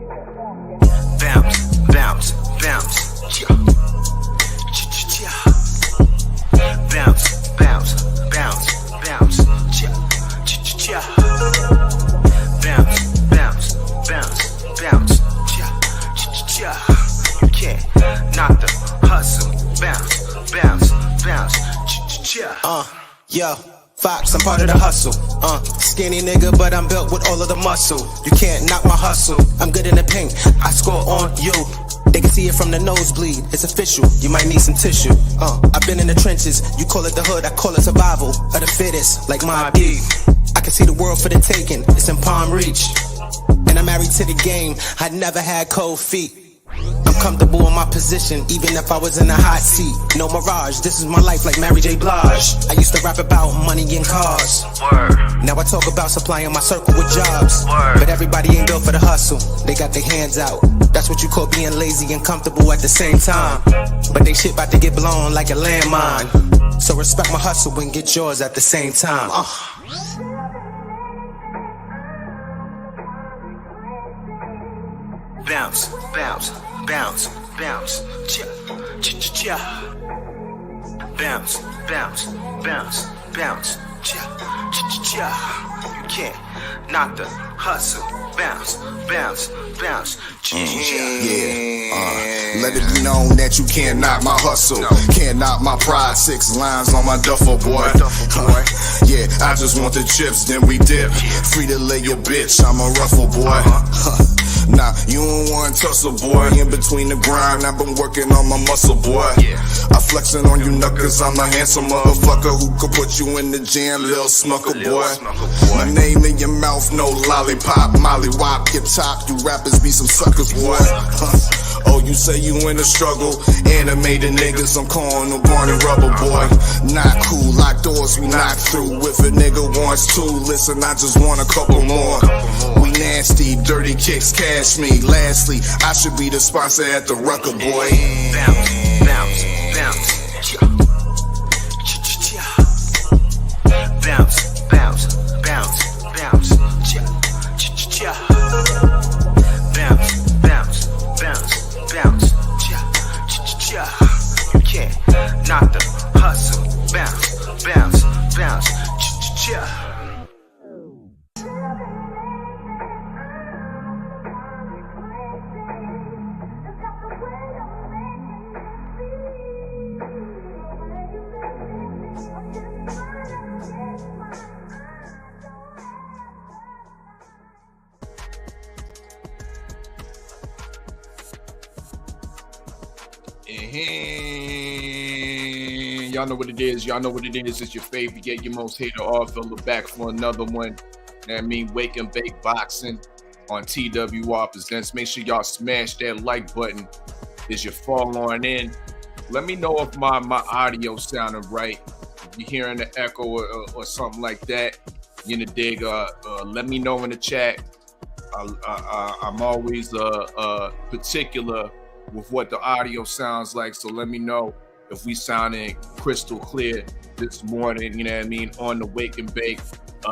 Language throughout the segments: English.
Bounce, bounce, bounce. Bounce, bounce, bounce, bounce. Bounce, bounce, bounce, bounce. You can't knock the hustle. Bounce, bounce, bounce. Yo, Fox, I'm part of the hustle. Skinny nigga, but I'm built with all of the muscle. You can't knock my hustle. I'm good in the paint, I score on you. They can see it from the nosebleed, it's official. You might need some tissue. I've been in the trenches, you call it the hood, I call it survival of the fittest, like my beat. I can see the world for the taking, it's in palm reach. And I'm married to the game, I never had cold feet. I'm comfortable in my position, even if I was in a hot seat. No mirage, this is my life like Mary J. Blige. I used to rap about money and cars. Now I talk about supplying my circle with jobs. But everybody ain't built for the hustle, they got their hands out. That's what you call being lazy and comfortable at the same time. But they shit about to get blown like a landmine. So respect my hustle and get yours at the same time. Bounce, bounce, bounce, bounce. Bounce, bounce, bounce, bounce. You can't knock the hustle. Bounce, bounce, bounce. Let it be known that you can't knock my hustle. Can't knock my pride. 6 lines on my duffel, boy. Yeah, I just want the chips, then we dip. Free to lay your bitch, I'm a ruffle, boy. Nah, you don't want tussle, boy. In between the grind, I've been working on my muscle, boy. I flexing on you knuckers, I'm a handsome motherfucker who could put you in the jam, lil smucker, boy. My name in your mouth, no lollipop, molly wop, your top. You rappers be some suckers, boy. Oh, you say you in a struggle, animated niggas, I'm calling them born and rubber, boy. Not cool, lock doors, we knock through. If a nigga wants to, listen, I just want a couple more. We nasty, dirty kicks, cash me. Lastly, I should be the sponsor at the Rucker, boy. Bounce, bounce, bounce. Bounce, bounce, bounce, bounce. Bounce, bounce, bounce, bounce. You can't knock the hustle. Bounce, bounce, bounce. Y'all know what it is. Y'all know what it is. It's your favorite, yet your most hated Oddfella, back for another one. I mean, Wake and Bake Boxing on TWR presents. Make sure y'all smash that like button as you fall on in. Let me know if my audio sounding right. If you're hearing the echo or something like that, you in the dig. Let me know in the chat. I'm always particular with what the audio sounds like, so let me know if we sounding crystal clear this morning, you know what I mean, on the Wake and Bake.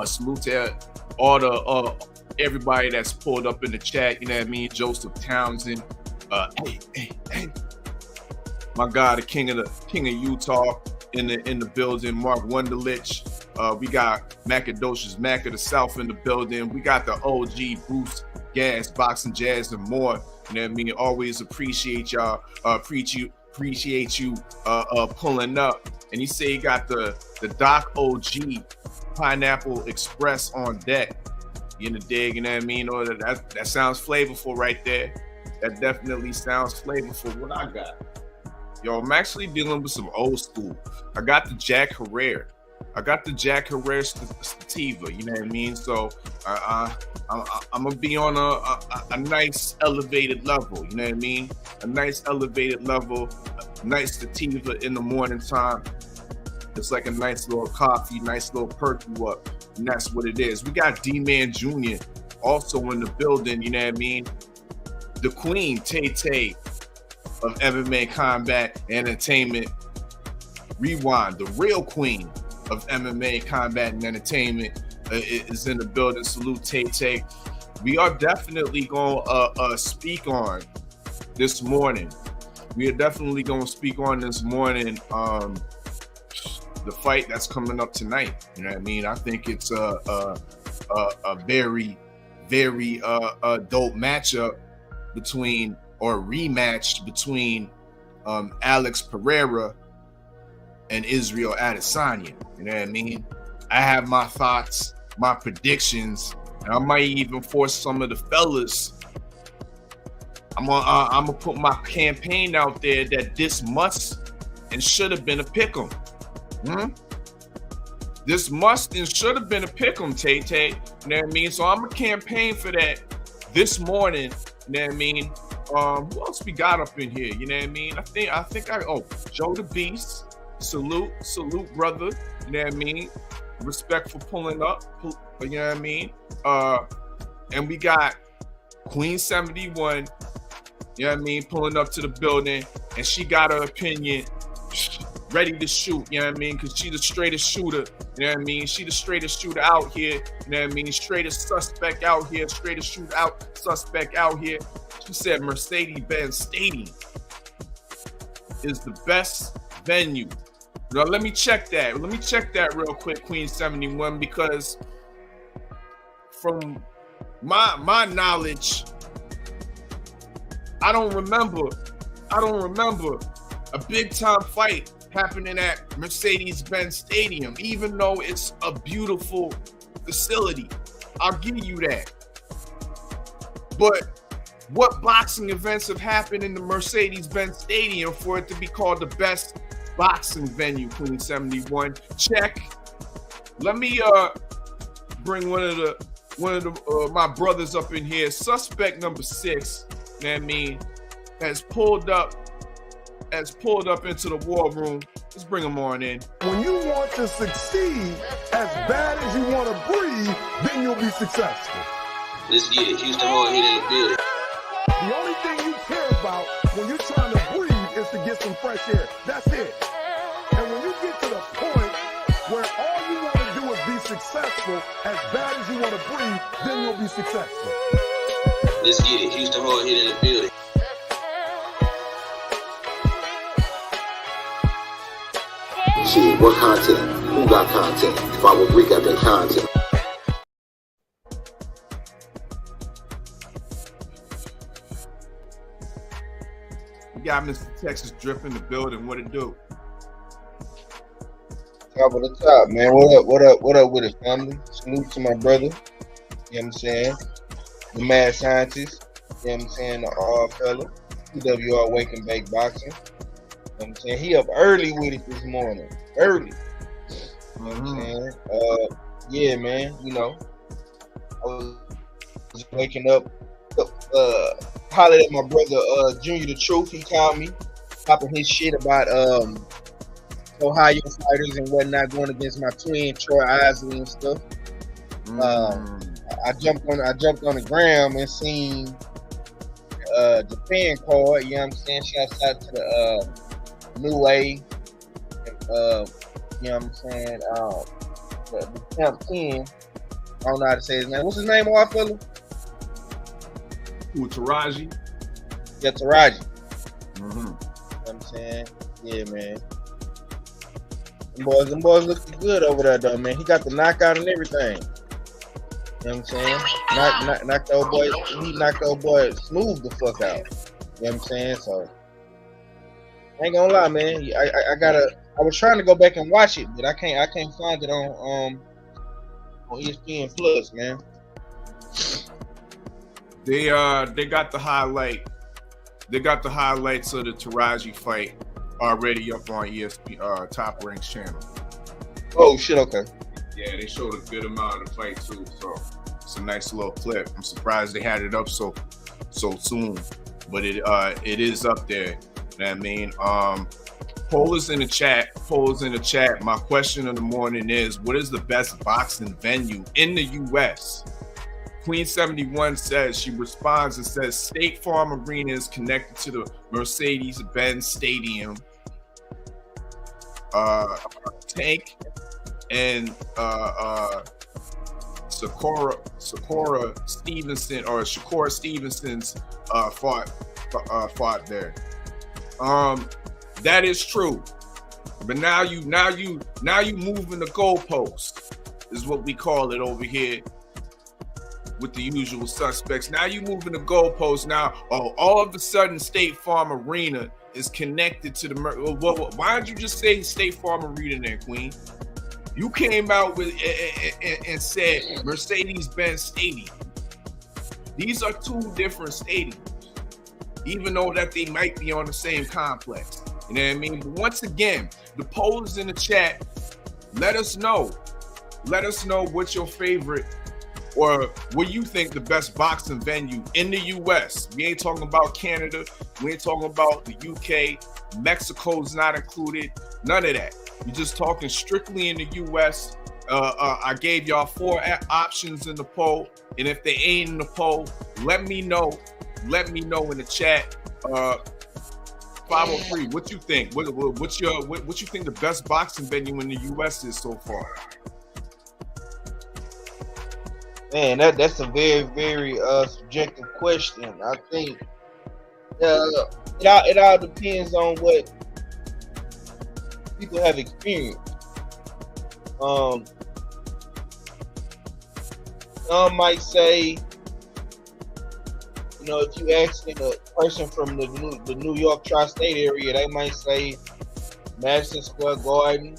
Salute to all the everybody that's pulled up in the chat, you know what I mean. Joseph Townsend, hey, my guy, the king of Utah in the building, Mark Wunderlich. We got Macadocious Mac of the South in the building. We got the OG Bruce Gas, Boxing Jazz, and more. You know what I mean? Always appreciate y'all. Appreciate you pulling up. And he say he got the Doc OG Pineapple Express on deck. You in the dig? You know what I mean? Or that sounds flavorful right there. That definitely sounds flavorful. What I got? Yo, I'm actually dealing with some old school. I got the Jack Herrera. Sativa, you know what I mean? So I'm gonna be on a nice elevated level, you know what I mean? A nice elevated level, a nice sativa in the morning time. It's like a nice little coffee, nice little perk you up, and that's what it is. We got D-Man Jr. also in the building, you know what I mean? The Queen, Tay of MMA Combat Entertainment. Rewind, the real queen of MMA Combat and Entertainment is in the building. Salute Tay. we are definitely going to speak on this morning. We are definitely going to speak on this morning the fight that's coming up tonight. You know what I mean? I think it's a very, very dope matchup between, or rematch between Alex Pereira and Israel Adesanya. You know what I mean? I have my thoughts, my predictions, and I might even force some of the fellas. I'm gonna put my campaign out there that this must and should have been a pick'em. This must and should have been a pick'em, Tay. You know what I mean? So I'm gonna campaign for that this morning. You know what I mean? Who else we got up in here? You know what I mean? I think Joe the Beast. Salute, brother. You know what I mean? Respect for pulling up. You know what I mean? And we got Queen 71. You know what I mean? Pulling up to the building, and she got her opinion ready to shoot. You know what I mean? Because she's the straightest shooter. You know what I mean? She the straightest shooter out here. You know what I mean? Straightest suspect out here. Straightest shooter out suspect out here. She said Mercedes-Benz Stadium is the best venue. Now let me check that. Let me check that real quick, Queen 71, because from my knowledge, I don't remember a big time fight happening at Mercedes-Benz Stadium, even though it's a beautiful facility. I'll give you that. But what boxing events have happened in the Mercedes-Benz Stadium for it to be called the best boxing venue, Queen 71? Check. Let me bring one of my brothers up in here. Suspect number 6, you know what I mean, has pulled up into the war room. Let's bring him on in. When you want to succeed as bad as you want to breathe, then you'll be successful. Let's get it. Houston Hard Hit in the building. The only thing you care about when you're trying to breathe is to get some fresh air. That's it. And when you get to the point where all you want to do is be successful as bad as you want to breathe, then you'll be successful. Let's get it. Houston Hard Hit in the building. Shit, what content? Who got content? If I would recap that content. We got Mr. Texas Drip in the building. What it do? Top of the top, man. What up with it, family? Salute to my brother. You know what I'm saying? The mad scientist. You know what I'm saying? The Oddfella. TWR Wake and Bake Boxing. You know what I'm saying? He up early with it this morning. Early. You know what I'm saying? Yeah, man. You know, I was waking up, hollered at my brother, Junior the Truth. He called me, popping his shit about Ohio fighters and whatnot going against my twin Troy Isley and stuff. I jumped on the gram and seen Japan card. You know what I'm saying? Shouts out to the New Wave. You know what I'm saying? The Camp 10. I don't know how to say his name. What's his name, Oddfella? Who, Taraji? Yeah, Taraji. You know what I'm saying? Yeah, man. Them boys looking good over there, though, man. He got the knockout and everything. You know what I'm saying? Knocked the old boy. He knocked the old boy smooth the fuck out. You know what I'm saying? So I ain't gonna lie, man. I was trying to go back and watch it, but I can't find it on ESPN Plus, man. They got the highlight. They got the highlights of the Taraji fight already up on ESPN Top Ranks channel. Oh shit, okay. Yeah, they showed a good amount of the fight too, so it's a nice little clip. I'm surprised they had it up so soon, but it is up there. You know what I mean? Poll is in the chat. My question of the morning is, what is the best boxing venue in the U.S.? Queen 71 says, she responds and says, State Farm Arena is connected to the Mercedes-Benz Stadium. Tank and Sakura Stevenson or Shakur Stevenson's fought there. That is true. But now you moving the goalpost is what we call it over here with the usual suspects. Now you moving the goalpost. Now, all of a sudden, State Farm Arena is connected to the. Why did you just say State Farm Arena there, Queen? You came out with and said Mercedes-Benz Stadium. These are two different stadiums, even though that they might be on the same complex. You know what I mean? But once again, the poll is in the chat. Let us know. Let us know what's your favorite or what you think the best boxing venue in the U.S. We ain't talking about Canada. We ain't talking about the UK. Mexico's not included. None of that. We're just talking strictly in the U.S. I gave y'all 4 options in the poll. And if they ain't in the poll, let me know. Let me know in the chat. 503, what you think? What you think the best boxing venue in the U.S. is so far? Man, that's a very, very subjective question. I think it all depends on what people have experienced. Some might say, you know, if you ask a person from the New York tri-state area, they might say Madison Square Garden,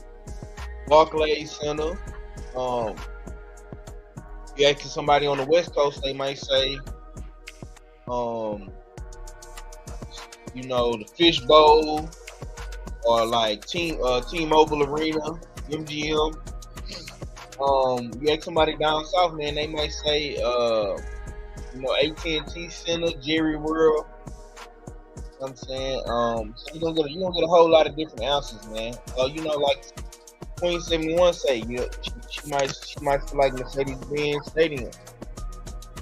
Barclays Center. If you ask somebody on the West Coast, they might say, you know, the Fish Bowl or like T-Mobile Arena, MGM. You ask somebody down south, man, they might say, you know, AT&T Center, Jerry World. You know what I'm saying? So you're gonna get a whole lot of different answers, man. You know, like Queen 71 say, you know, she might feel like Mercedes-Benz Stadium.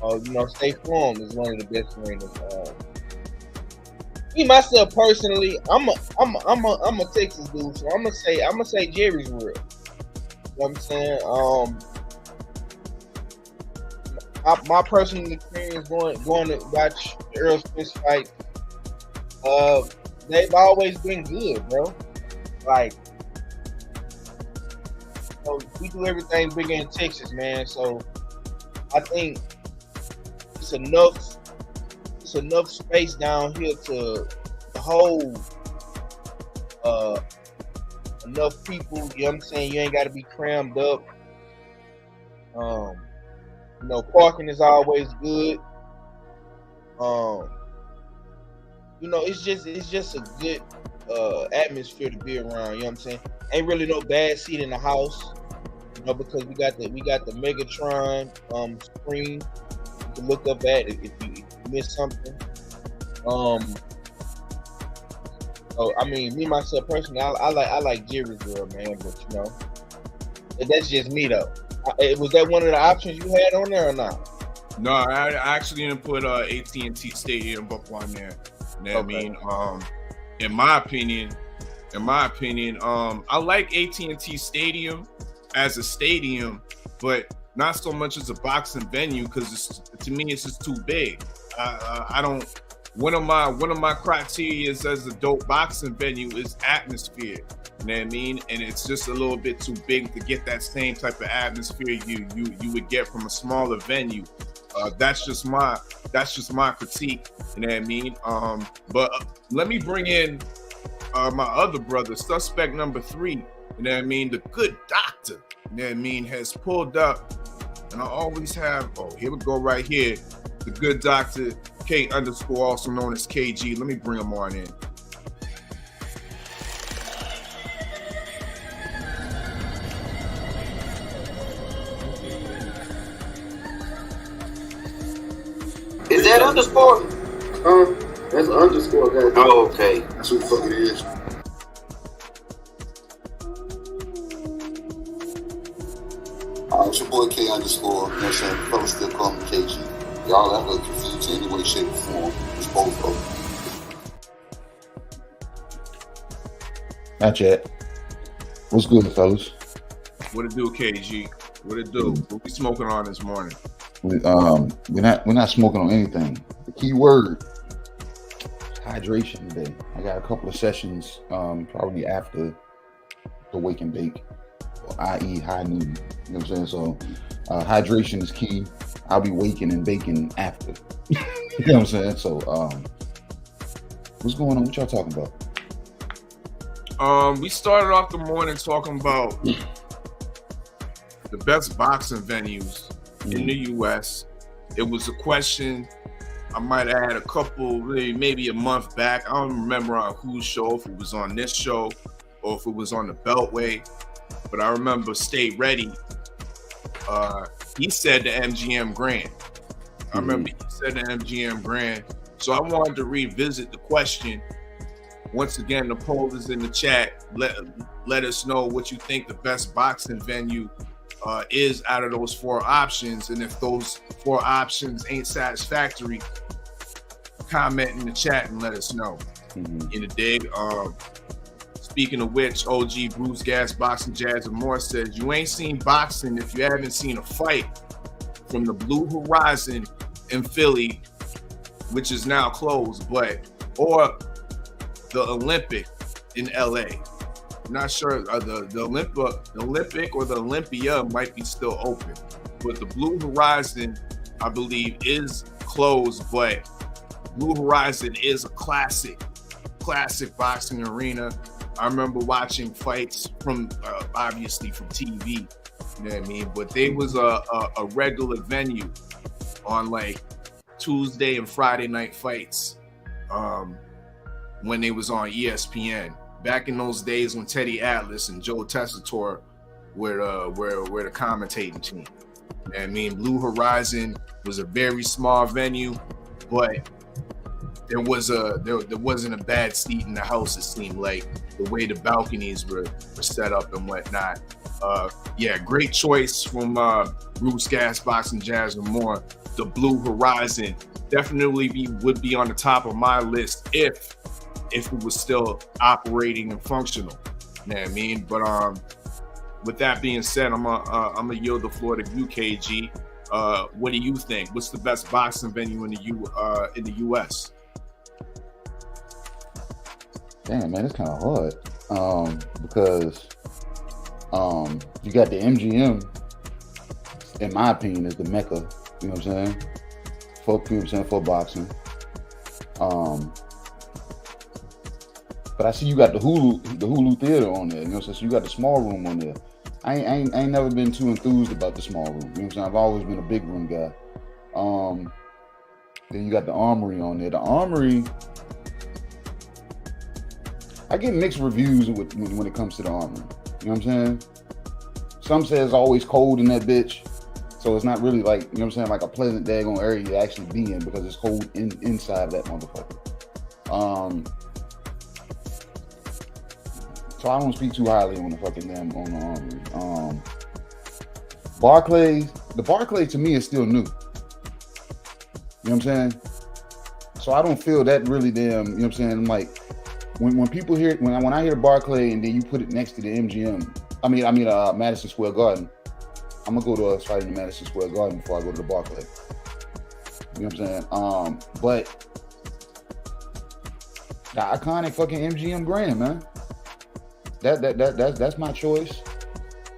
You know, State Farm is one of the best arenas. Me myself personally, I'm a Texas dude, so I'm gonna say Jerry's World. You know what I'm saying? My personal experience going to watch the Earl Spence fight, they've always been good, bro. Like, you know, we do everything bigger in Texas, man. So I think it's enough space down here to hold enough people. You know what I'm saying? You ain't got to be crammed up. You know, parking is always good. You know, it's just a good atmosphere to be around. You know what I'm saying? Ain't really no bad seat in the house. You know, because we got the Megatron screen you can look up at if you miss something. So I mean, me myself personally, I like Jerry's World, man. But you know, that's just me though. Was that one of the options you had on there or not? No, I actually didn't put AT&T Stadium up on there. You know what I mean? In my opinion, I like AT&T Stadium as a stadium, but not so much as a boxing venue because to me it's just too big. I don't. One of my criteria as a dope boxing venue is atmosphere. You know what I mean? And it's just a little bit too big to get that same type of atmosphere you would get from a smaller venue. That's just my critique. You know what I mean? But let me bring in my other brother, suspect number 3. You know what I mean? The good doctor. You know what I mean? Has pulled up, and I always have. Oh, here we go right here. The good doctor, K_, also known as KG. Let me bring him on in. Is that underscore? That's underscore, guys. Oh, okay. That's who the fuck it is. It's your boy K_. You know what I'm saying? Fellas still call me KG. Y'all have no confused in any way, shape, or form. It's both of them. Not yet. What's good, fellas? What it do, KG? What it do? What we smoking on this morning? We're not smoking on anything. The key word, hydration today. I got a couple of sessions probably after the wake and bake, i.e. high noon. You know what I'm saying? So hydration is key. I'll be waking and baking after. You know what I'm saying? So what's going on? What y'all talking about? We started off the morning talking about the best boxing venues in the U.S. It was a question I might have had a couple, maybe a month back. I don't remember on whose show, if it was on this show or if it was on the Beltway. But I remember Stay Ready. He said the MGM Grand. I remember he said the MGM Grand. So I wanted to revisit the question. Once again, the poll is in the chat. Let us know what you think the best boxing venue is out of those 4 options. And if those 4 options ain't satisfactory, comment in the chat and let us know. In the dig. Speaking of which, OG Bruce Gas Boxing Jazz and More says, you ain't seen boxing if you haven't seen a fight from the Blue Horizon in Philly, which is now closed, or the Olympic in LA. I'm not sure the Olympic or the Olympia might be still open, but the Blue Horizon, I believe, is closed. But Blue Horizon is a classic boxing arena. I remember watching fights from obviously from TV, you know what I mean? But they was a regular venue on like Tuesday and Friday night fights when they was on ESPN. Back in those days when Teddy Atlas and Joe Tessitore were the commentating team. You know what I mean? Blue Horizon was a very small venue, but there wasn't a bad seat in the house, it seemed like, the way the balconies were set up and whatnot. Great choice from Bruce Gas Boxing Jazz and More. The Blue Horizon definitely would be on the top of my list if it was still operating and functional. You know what I mean? But with that being said, I'm gonna yield the floor to you, KG. What do you think? What's the best boxing venue in the U.S.? Damn, man, it's kind of hard because you got the MGM, in my opinion, is the mecca. You know what I'm saying? For boxing. But I see you got the Hulu Theater on there. You know what I'm saying? So you got the small room on there. I ain't never been too enthused about the small room. You know what I'm saying? I've always been a big room guy. Then you got the Armory on there. The Armory, I get mixed reviews when it comes to the Armory. You know what I'm saying? Some say it's always cold in that bitch. So it's not really like, you know what I'm saying, like a pleasant daggone area to actually be in because it's cold inside that motherfucker. So I don't speak too highly on the fucking damn on the Armory. The Barclays to me is still new. You know what I'm saying? So I don't feel that really damn, you know what I'm saying? Like when people hear, when I hear Barclay and then you put it next to the MGM, I mean Madison Square Garden, I'm gonna go to a fight in the Madison Square Garden before I go to the Barclay. You know what I'm saying? But the iconic fucking MGM Grand, man. That's my choice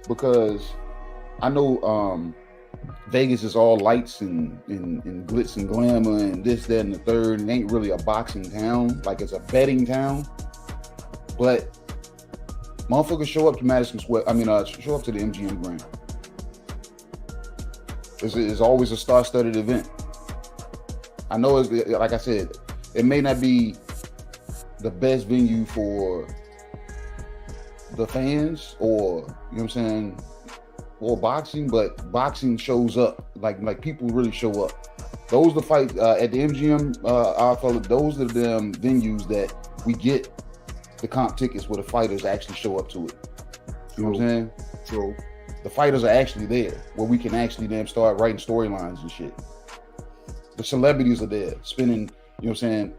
because I know Vegas is all lights and glitz and glamour and this, that, and the third. It ain't really a boxing town, like it's a betting town. But motherfuckers show up to Madison Square. Show up to the MGM Grand. It's always a star-studded event. I know, it's, like I said, it may not be the best venue for the fans or, you know what I'm saying, or boxing, but boxing shows up. Like people really show up. Those are the fights at the MGM, those are the damn venues that we get the comp tickets where the fighters actually show up to it. You know what I'm saying? True. The fighters are actually there where we can actually then start writing storylines and shit. The celebrities are there spending, you know what I'm saying,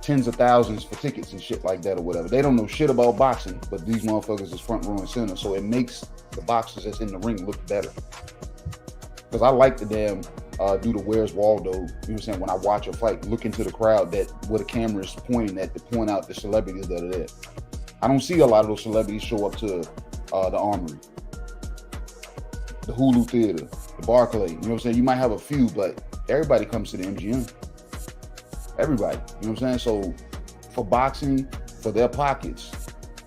tens of thousands for tickets and shit like that or whatever. They don't know shit about boxing, but these motherfuckers is front row and center, so it makes the boxers that's in the ring look better. Because I like the damn do the Where's Waldo, you know what I'm saying, when I watch a fight, look into the crowd that where the camera is pointing at to point out the celebrities that are there. I don't see a lot of those celebrities show up to the Armory, the Hulu Theater, the Barclay, you know what I'm saying? You might have a few, but everybody comes to the MGM. Everybody, you know what I'm saying? So for boxing, for their pockets,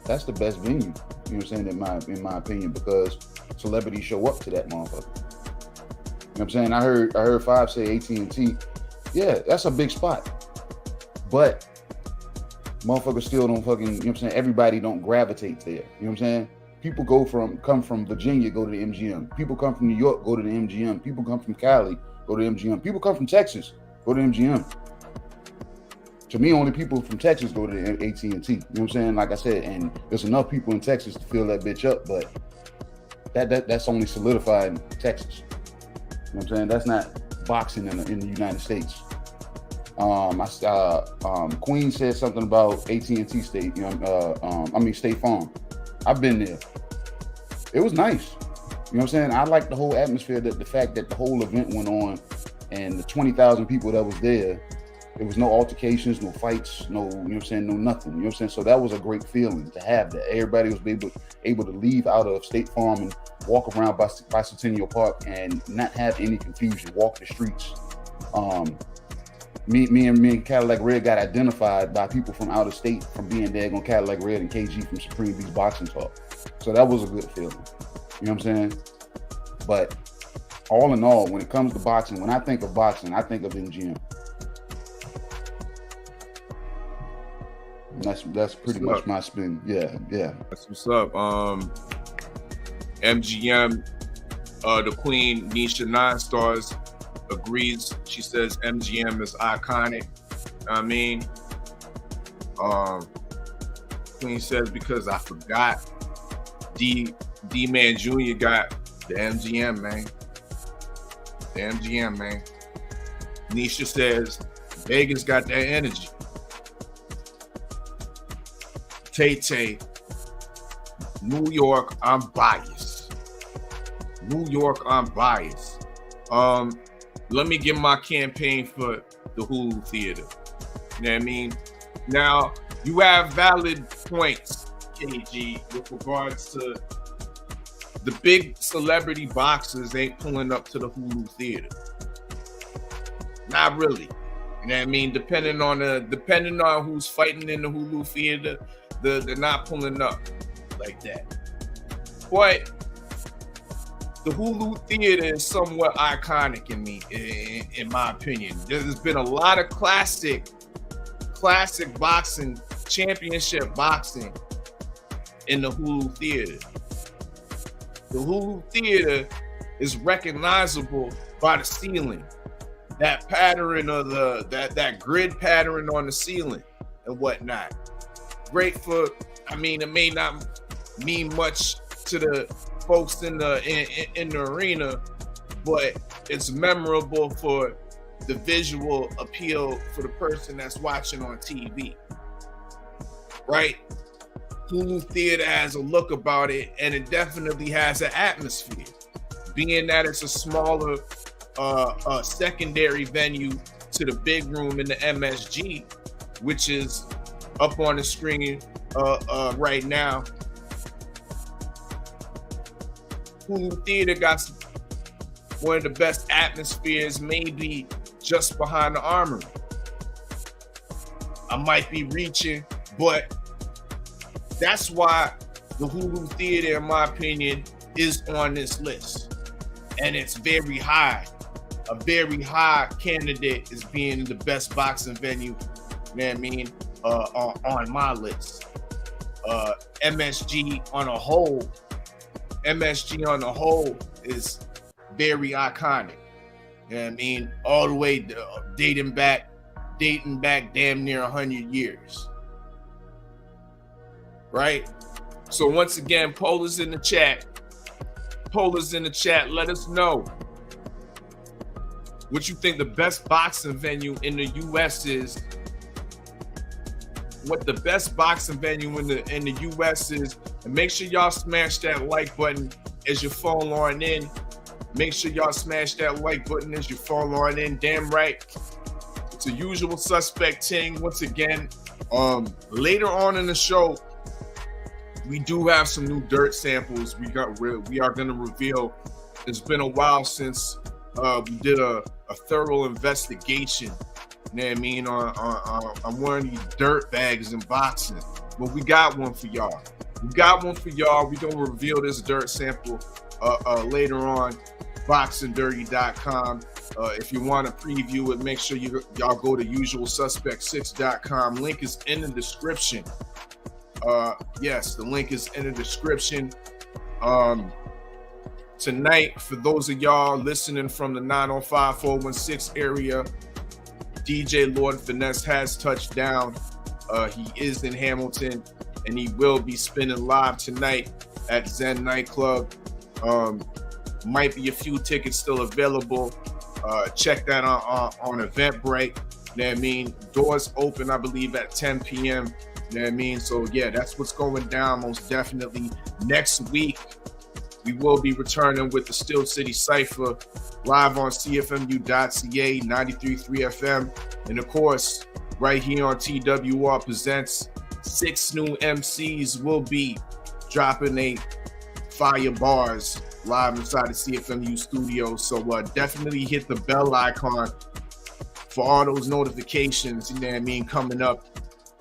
that's the best venue, you know what I'm saying, in my opinion, because celebrities show up to that motherfucker. You know what I'm saying? I heard Five say AT&T. Yeah, that's a big spot. But motherfuckers still don't fucking, you know what I'm saying? Everybody don't gravitate there. You know what I'm saying? People come from Virginia, go to the MGM. People come from New York, go to the MGM. People come from Cali, go to the MGM. People come from Texas, go to the MGM. To me, only people from Texas go to the AT&T. You know what I'm saying? Like I said, and there's enough people in Texas to fill that bitch up, but that's only solidified in Texas. You know what I'm saying? That's not boxing in the United States. Queen said something about AT&T State. State Farm. I've been there. It was nice. You know what I'm saying? I like the whole atmosphere, the fact that the whole event went on, and the 20,000 people that was there. There was no altercations, no fights, no, you know what I'm saying, no nothing. You know what I'm saying? So that was a great feeling to have that. Everybody was able to leave out of State Farm and walk around Bicentennial Park and not have any confusion, walk the streets. Me and Cadillac Red got identified by people from out of state from being there on Cadillac Red and KG from Supreme Beach Boxing Talk. So that was a good feeling. You know what I'm saying? But all in all, when it comes to boxing, when I think of boxing, I think of MGM. That's pretty much my spin. Yeah. That's what's up. MGM, the Queen Nisha 9 Stars agrees. She says MGM is iconic. I mean, Queen says because I forgot D-Man Jr. got the MGM, man. The MGM, man. Nisha says Vegas got that energy. Tay, New York, I'm biased. New York, I'm biased. Let me get my campaign for the Hulu Theater. You know what I mean? Now, you have valid points, KG, with regards to the big celebrity boxers ain't pulling up to the Hulu Theater. Not really. You know what I mean? Depending on who's fighting in the Hulu Theater, they're not pulling up like that. But the Hulu Theater is somewhat iconic in my opinion. There's been a lot of classic boxing, championship boxing in the Hulu Theater. The Hulu Theater is recognizable by the ceiling. That pattern of that grid pattern on the ceiling and whatnot. Great for, I mean, it may not mean much to the folks in the arena, but it's memorable for the visual appeal for the person that's watching on TV, right? Hulu Theater has a look about it, and it definitely has an atmosphere, being that it's a smaller secondary venue to the big room in the MSG, which is up on the screen right now. Hulu Theater got one of the best atmospheres, maybe just behind the Armory. I might be reaching, but that's why the Hulu Theater, in my opinion, is on this list. And it's very high. A very high candidate is being the best boxing venue, you know what I mean, on my list. MSG on a whole is very iconic. You know what I mean? All the way dating back damn near 100 years. Right? So once again, poll is in the chat. Let us know what you think the best boxing venue in the U.S. is what the best boxing venue in the U.S. is. And make sure y'all smash that like button as your phone on in. Make sure y'all smash that like button as your phone on in. Damn right. It's a usual suspect thing. Once again, later on in the show, we do have some new dirt samples. We are going to reveal. It's been a while since we did a thorough investigation, you know what I mean, on one of these dirt bags in boxing. But we got one for y'all. We're going to reveal this dirt sample later on, boxingdirty.com. If you want to preview it, make sure y'all go to usualsuspect6.com. Link is in the description. Yes, the link is in the description. Tonight, for those of y'all listening from the 905-416 area, DJ Lord Finesse has touched down. He is in Hamilton, and he will be spinning live tonight at Zen Nightclub. Might be a few tickets still available. Check that on Eventbrite. You know what I mean? Doors open, I believe, at 10 p.m. You know what I mean? So, yeah, that's what's going down most definitely. Next week, we will be returning with the Steel City Cypher live on CFMU.ca, 93.3 FM. And, of course, right here on TWR Presents, 6 new MCs will be dropping a fire bars live inside the CFMU studio. So definitely hit the bell icon for all those notifications, you know what I mean, coming up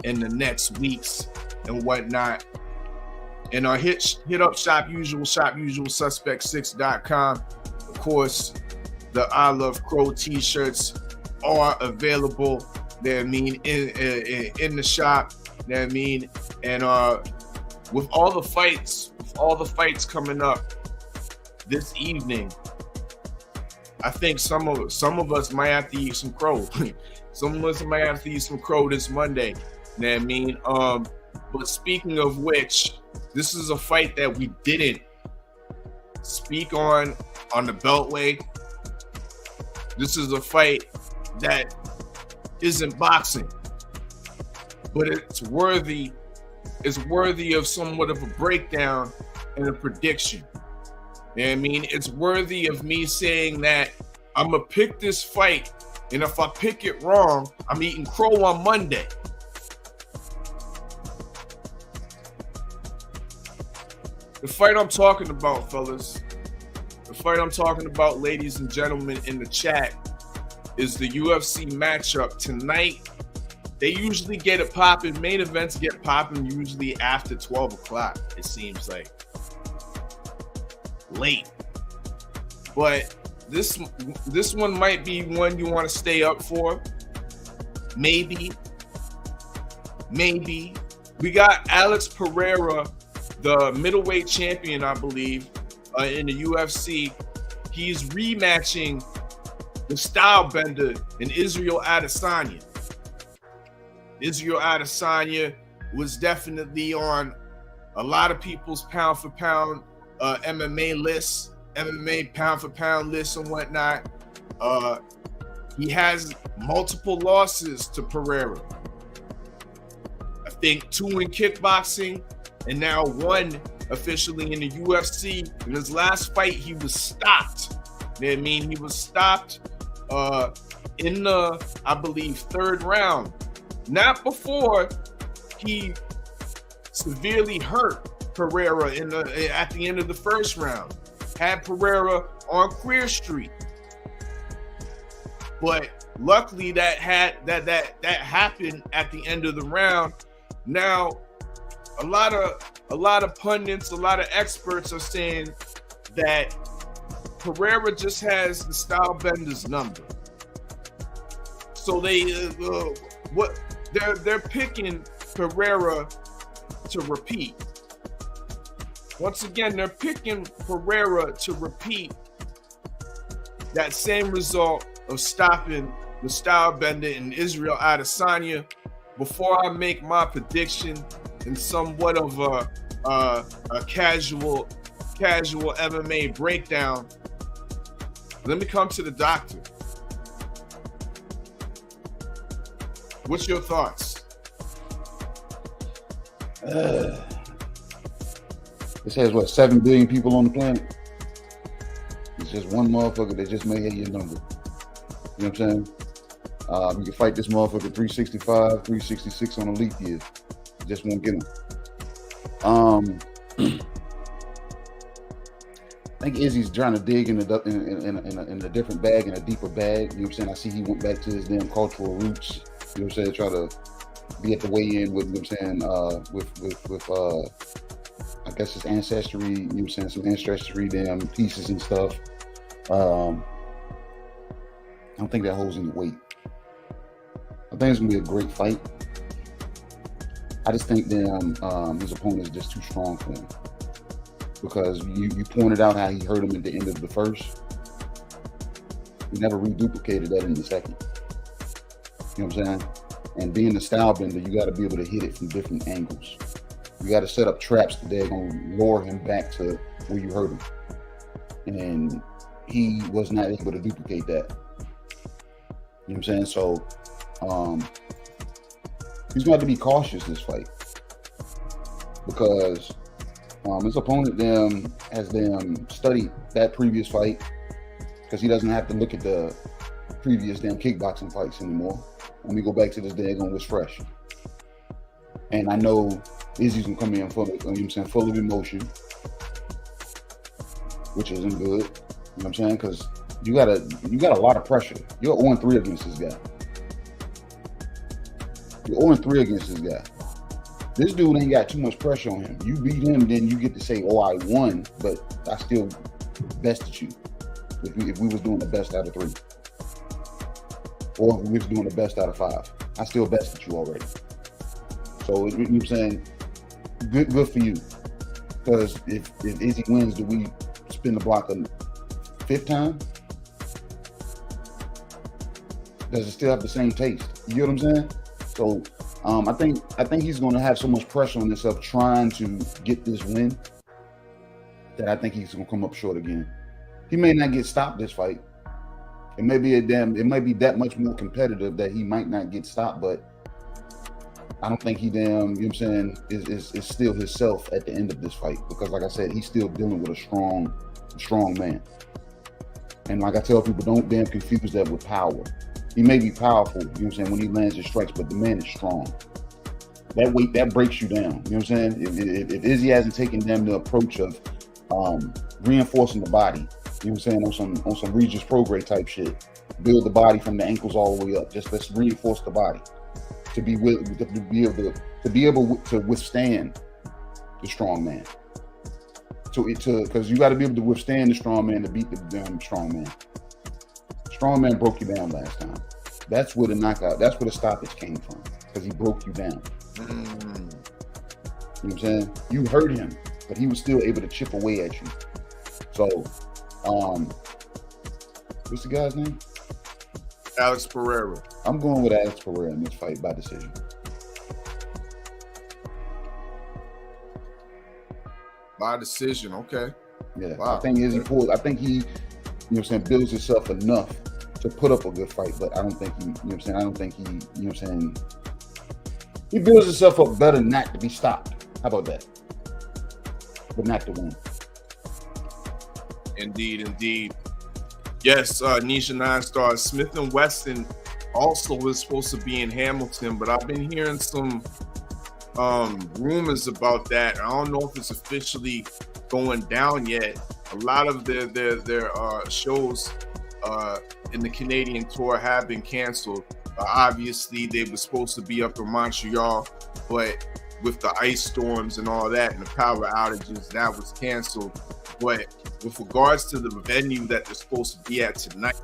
in the next weeks and whatnot. And hit up shop usual suspect6.com. Of course, the I Love Crow t-shirts are available, you know what I mean, in the shop, you know what I mean. And with all the fights coming up this evening, I think some of us might have to eat some crow. Some of us might have to eat some crow this Monday. You know what I mean? But speaking of which, this is a fight that we didn't speak on the Beltway. This is a fight that isn't boxing, but it's worthy of somewhat of a breakdown and a prediction. You know what I mean? It's worthy of me saying that I'm going to pick this fight, and if I pick it wrong, I'm eating crow on Monday. The fight I'm talking about, fellas, the fight I'm talking about, ladies and gentlemen in the chat, is the UFC matchup tonight. They usually get it popping. Main events get popping usually after 12 o'clock, it seems like. Late. But this one might be one you want to stay up for. Maybe. We got Alex Pereira, the middleweight champion, I believe, in the UFC. He's rematching the style bender in Israel Adesanya. Israel Adesanya was definitely on a lot of people's pound for pound MMA lists, MMA pound for pound lists and whatnot. He has multiple losses to Pereira. I think 2 in kickboxing and now 1 officially in the UFC. In his last fight, he was stopped. You know what I mean? He was stopped in the, I believe, 3rd round. Not before he severely hurt Pereira at the end of the 1st round. Had Pereira on Queer Street. But luckily that happened at the end of the round. Now, a lot of pundits, a lot of experts are saying that Pereira just has the style bender's number. So they're picking Pereira to repeat. Once again, they're picking Pereira to repeat that same result of stopping the style bender in Israel Adesanya. Before I make my prediction in somewhat of a casual MMA breakdown, let me come to the doctor. What's your thoughts? This has what, 7 billion people on the planet? It's just one motherfucker that just may hit your number. You know what I'm saying? You can fight this motherfucker 365, 366 on a leap year. You just won't get him. I think Izzy's trying to dig in a different bag, in a deeper bag. You know what I'm saying? I see he went back to his damn cultural roots. You know what I'm saying? Try to be at the weigh-in with, you know what I'm saying, with I guess his ancestry, you know what I'm saying, some ancestry damn pieces and stuff. I don't think that holds any weight. I think it's gonna be a great fight. I just think his opponent is just too strong for him. Because you pointed out how he hurt him at the end of the first. He never reduplicated that in the second. You know what I'm saying? And being a style bender, you got to be able to hit it from different angles. You got to set up traps that they're going to lure him back to where you hurt him. And he was not able to duplicate that. You know what I'm saying? So he's going to have to be cautious this fight. Because his opponent has studied that previous fight, because he doesn't have to look at the previous kickboxing fights anymore. Let me go back to this daggone what's fresh. And I know Izzy's gonna come in full of emotion, which isn't good. You know what I'm saying? Because you got a lot of pressure. You're 0-3 against this guy. You're 0-3 against this guy. This dude ain't got too much pressure on him. You beat him, then you get to say, "Oh, I won," but I still bested you. If we was doing the best out of 3, or if we was doing the best out of 5, I still bested you already. So you know what I'm saying? Good for you. Because if Izzy wins, do we spin the block a 5th time? Does it still have the same taste? You know what I'm saying? So I think he's going to have so much pressure on himself trying to get this win that I think he's going to come up short again. He may not get stopped this fight. It may be that much more competitive that he might not get stopped, but I don't think he you know what I'm saying, is still himself at the end of this fight, because like I said, he's still dealing with a strong man. And like I tell people, don't confuse that with power. He may be powerful, you know what I'm saying, when he lands his strikes, but the man is strong. That weight, that breaks you down. You know what I'm saying? If Izzy hasn't taken them the approach of reinforcing the body, you know what I'm saying, on some Regis Prograde type shit, build the body from the ankles all the way up. Just let's reinforce the body to be able to withstand the strong man. Because you got to be able to withstand the strong man to beat the damn strong man. Strong man broke you down last time. That's where the knockout, that's where the stoppage came from, because he broke you down. You know what I'm saying? You hurt him, but he was still able to chip away at you. So, what's the guy's name? Alex Pereira. I'm going with Alex Pereira in this fight by decision. By decision, okay. Yeah, wow. I think he, you know what I'm saying, builds himself enough to put up a good fight, but I don't think he, you know what I'm saying, you know what I'm saying, he builds himself up better not to be stopped. How about that? But not to win. Indeed. Yes, Nisha 9-star. Smith & Wesson also was supposed to be in Hamilton, but I've been hearing some rumors about that. I don't know if it's officially going down yet. A lot of their shows in the Canadian tour have been canceled. Obviously, they were supposed to be up in Montreal, but with the ice storms and all that and the power outages, that was canceled. But with regards to the venue that they're supposed to be at tonight,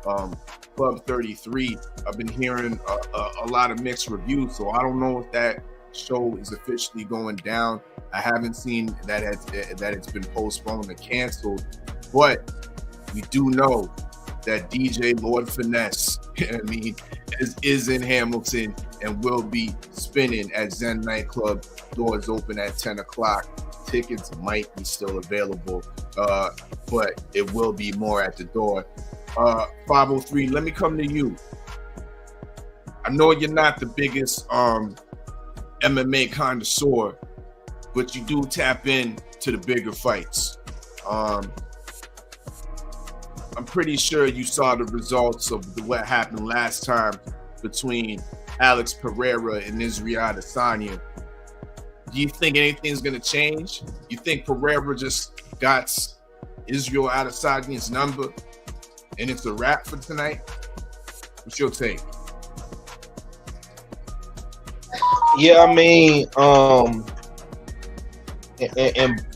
Club 33, I've been hearing a lot of mixed reviews, so I don't know if that show is officially going down. I haven't seen that it's been postponed or canceled, but we do know that DJ Lord Finesse, is in Hamilton and will be spinning at Zen Nightclub. Doors open at 10 o'clock. Tickets might be still available, but it will be more at the door. 503, let me come to you. I know you're not the biggest MMA connoisseur, but you do tap in to the bigger fights. I'm pretty sure you saw the results of what happened last time between Alex Pereira and Israel Adesanya. Do you think anything's going to change? You think Pereira just got Israel Adesanya's number and it's a wrap for tonight? What's your take? Yeah, I mean,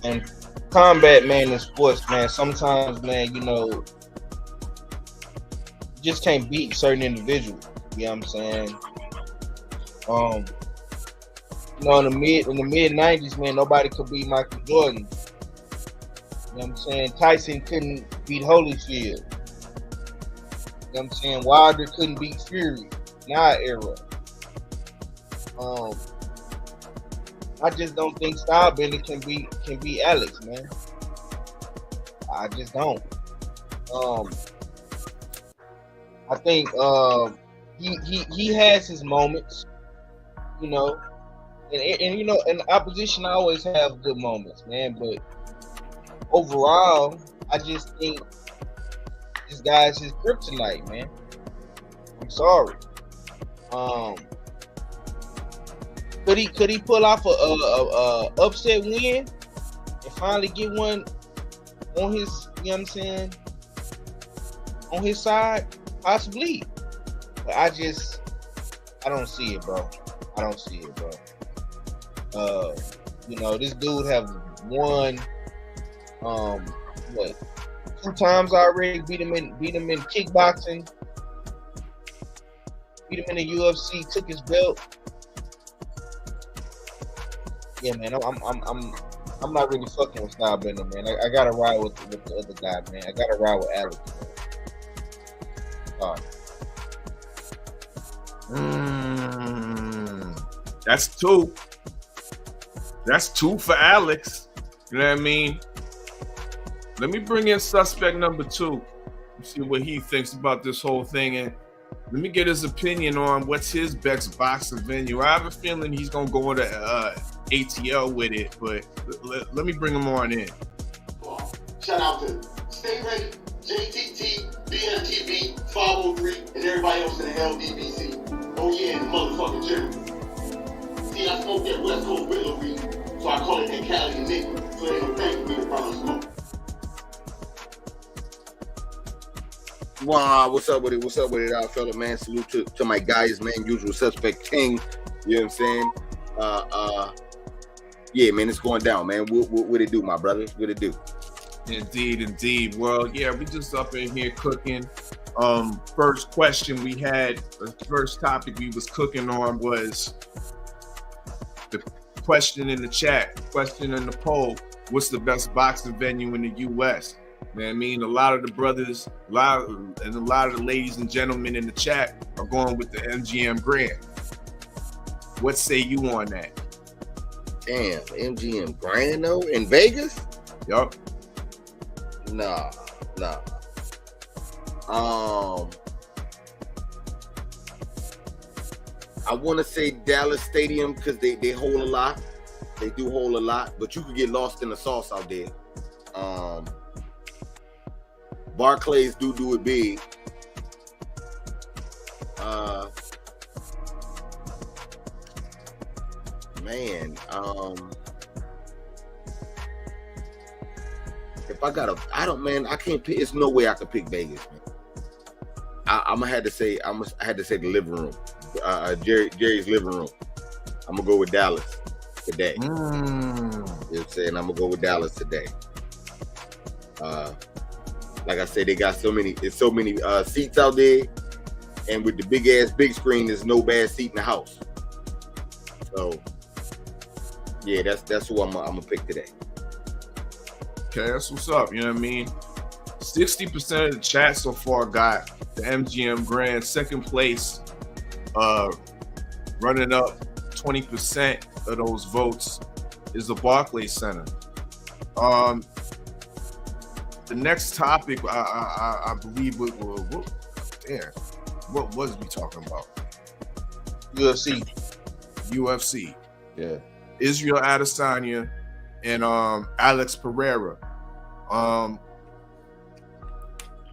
and combat, man, in sports, man, sometimes, man, you know, you just can't beat certain individuals. You know what I'm saying? You know, in the mid 90s, man, nobody could beat Michael Jordan. You know what I'm saying? Tyson couldn't beat Holyfield. You know what I'm saying? Wilder couldn't beat Fury in our era. I just don't think Stylebender can beat Alex, man. I just don't. I think he has his moments, you know, and you know, in opposition I always have good moments, man. But overall, I just think this guy's his kryptonite, man. I'm sorry. Could he pull off a upset win and finally get one on his, you know what I'm saying, on his side? Possibly. But I don't see it, bro. I don't see it, bro. You know, this dude have won 2 times already, beat him in kickboxing, beat him in the UFC, took his belt. Yeah, man, I'm not really fucking with Stylebender, man. I gotta ride with the other guy, man. I gotta ride with Alex. That's two. That's 2 for Alex. You know what I mean? Let me bring in suspect number 2 and see what he thinks about this whole thing, and let me get his opinion on what's his best boxing venue. I have a feeling he's gonna go into ATL with it, but let me bring him on in. Shout out to Stay Ready, JTT, BMTV, 503, and everybody else in the LDBC. Oh yeah, and the motherfucking German. See, I smoke that West Coast Willow weed, so I call it that Cali and Nick, so they don't think me about smoke. Wow, what's up with it? What's up with it, Oddfella, man? Salute to my guys, man. Usual suspect king. You know what I'm saying? Yeah, man, it's going down, man. What it do, my brother? What it do? Indeed. Well, yeah, we just up in here cooking. First question we had, the first topic we was cooking on was the question in the chat, question in the poll. What's the best boxing venue in the U.S.? You know what I mean? A lot of the brothers, a lot of the ladies and gentlemen in the chat are going with the MGM Grand. What say you on that? Damn, MGM Grand though in Vegas? Yup. Nah. I want to say Dallas Stadium because they hold a lot. They do hold a lot, but you could get lost in the sauce out there. Barclays do it big. Man, if I can't pick. It's no way I could pick Vegas, man. I had to say the living room, Jerry's living room. I'm gonna go with Dallas today. You know what I'm saying? I'm gonna go with Dallas today. Like I said, they got so many seats out there, and with the big screen, there's no bad seat in the house. So, yeah, that's who I'm gonna pick today. Okay, that's what's up. You know what I mean? 60% of the chat so far got the MGM Grand. Second place, running up 20% of those votes is the Barclays Center. The next topic, I believe, what was we talking about? UFC. Yeah. Israel Adesanya and Alex Pereira.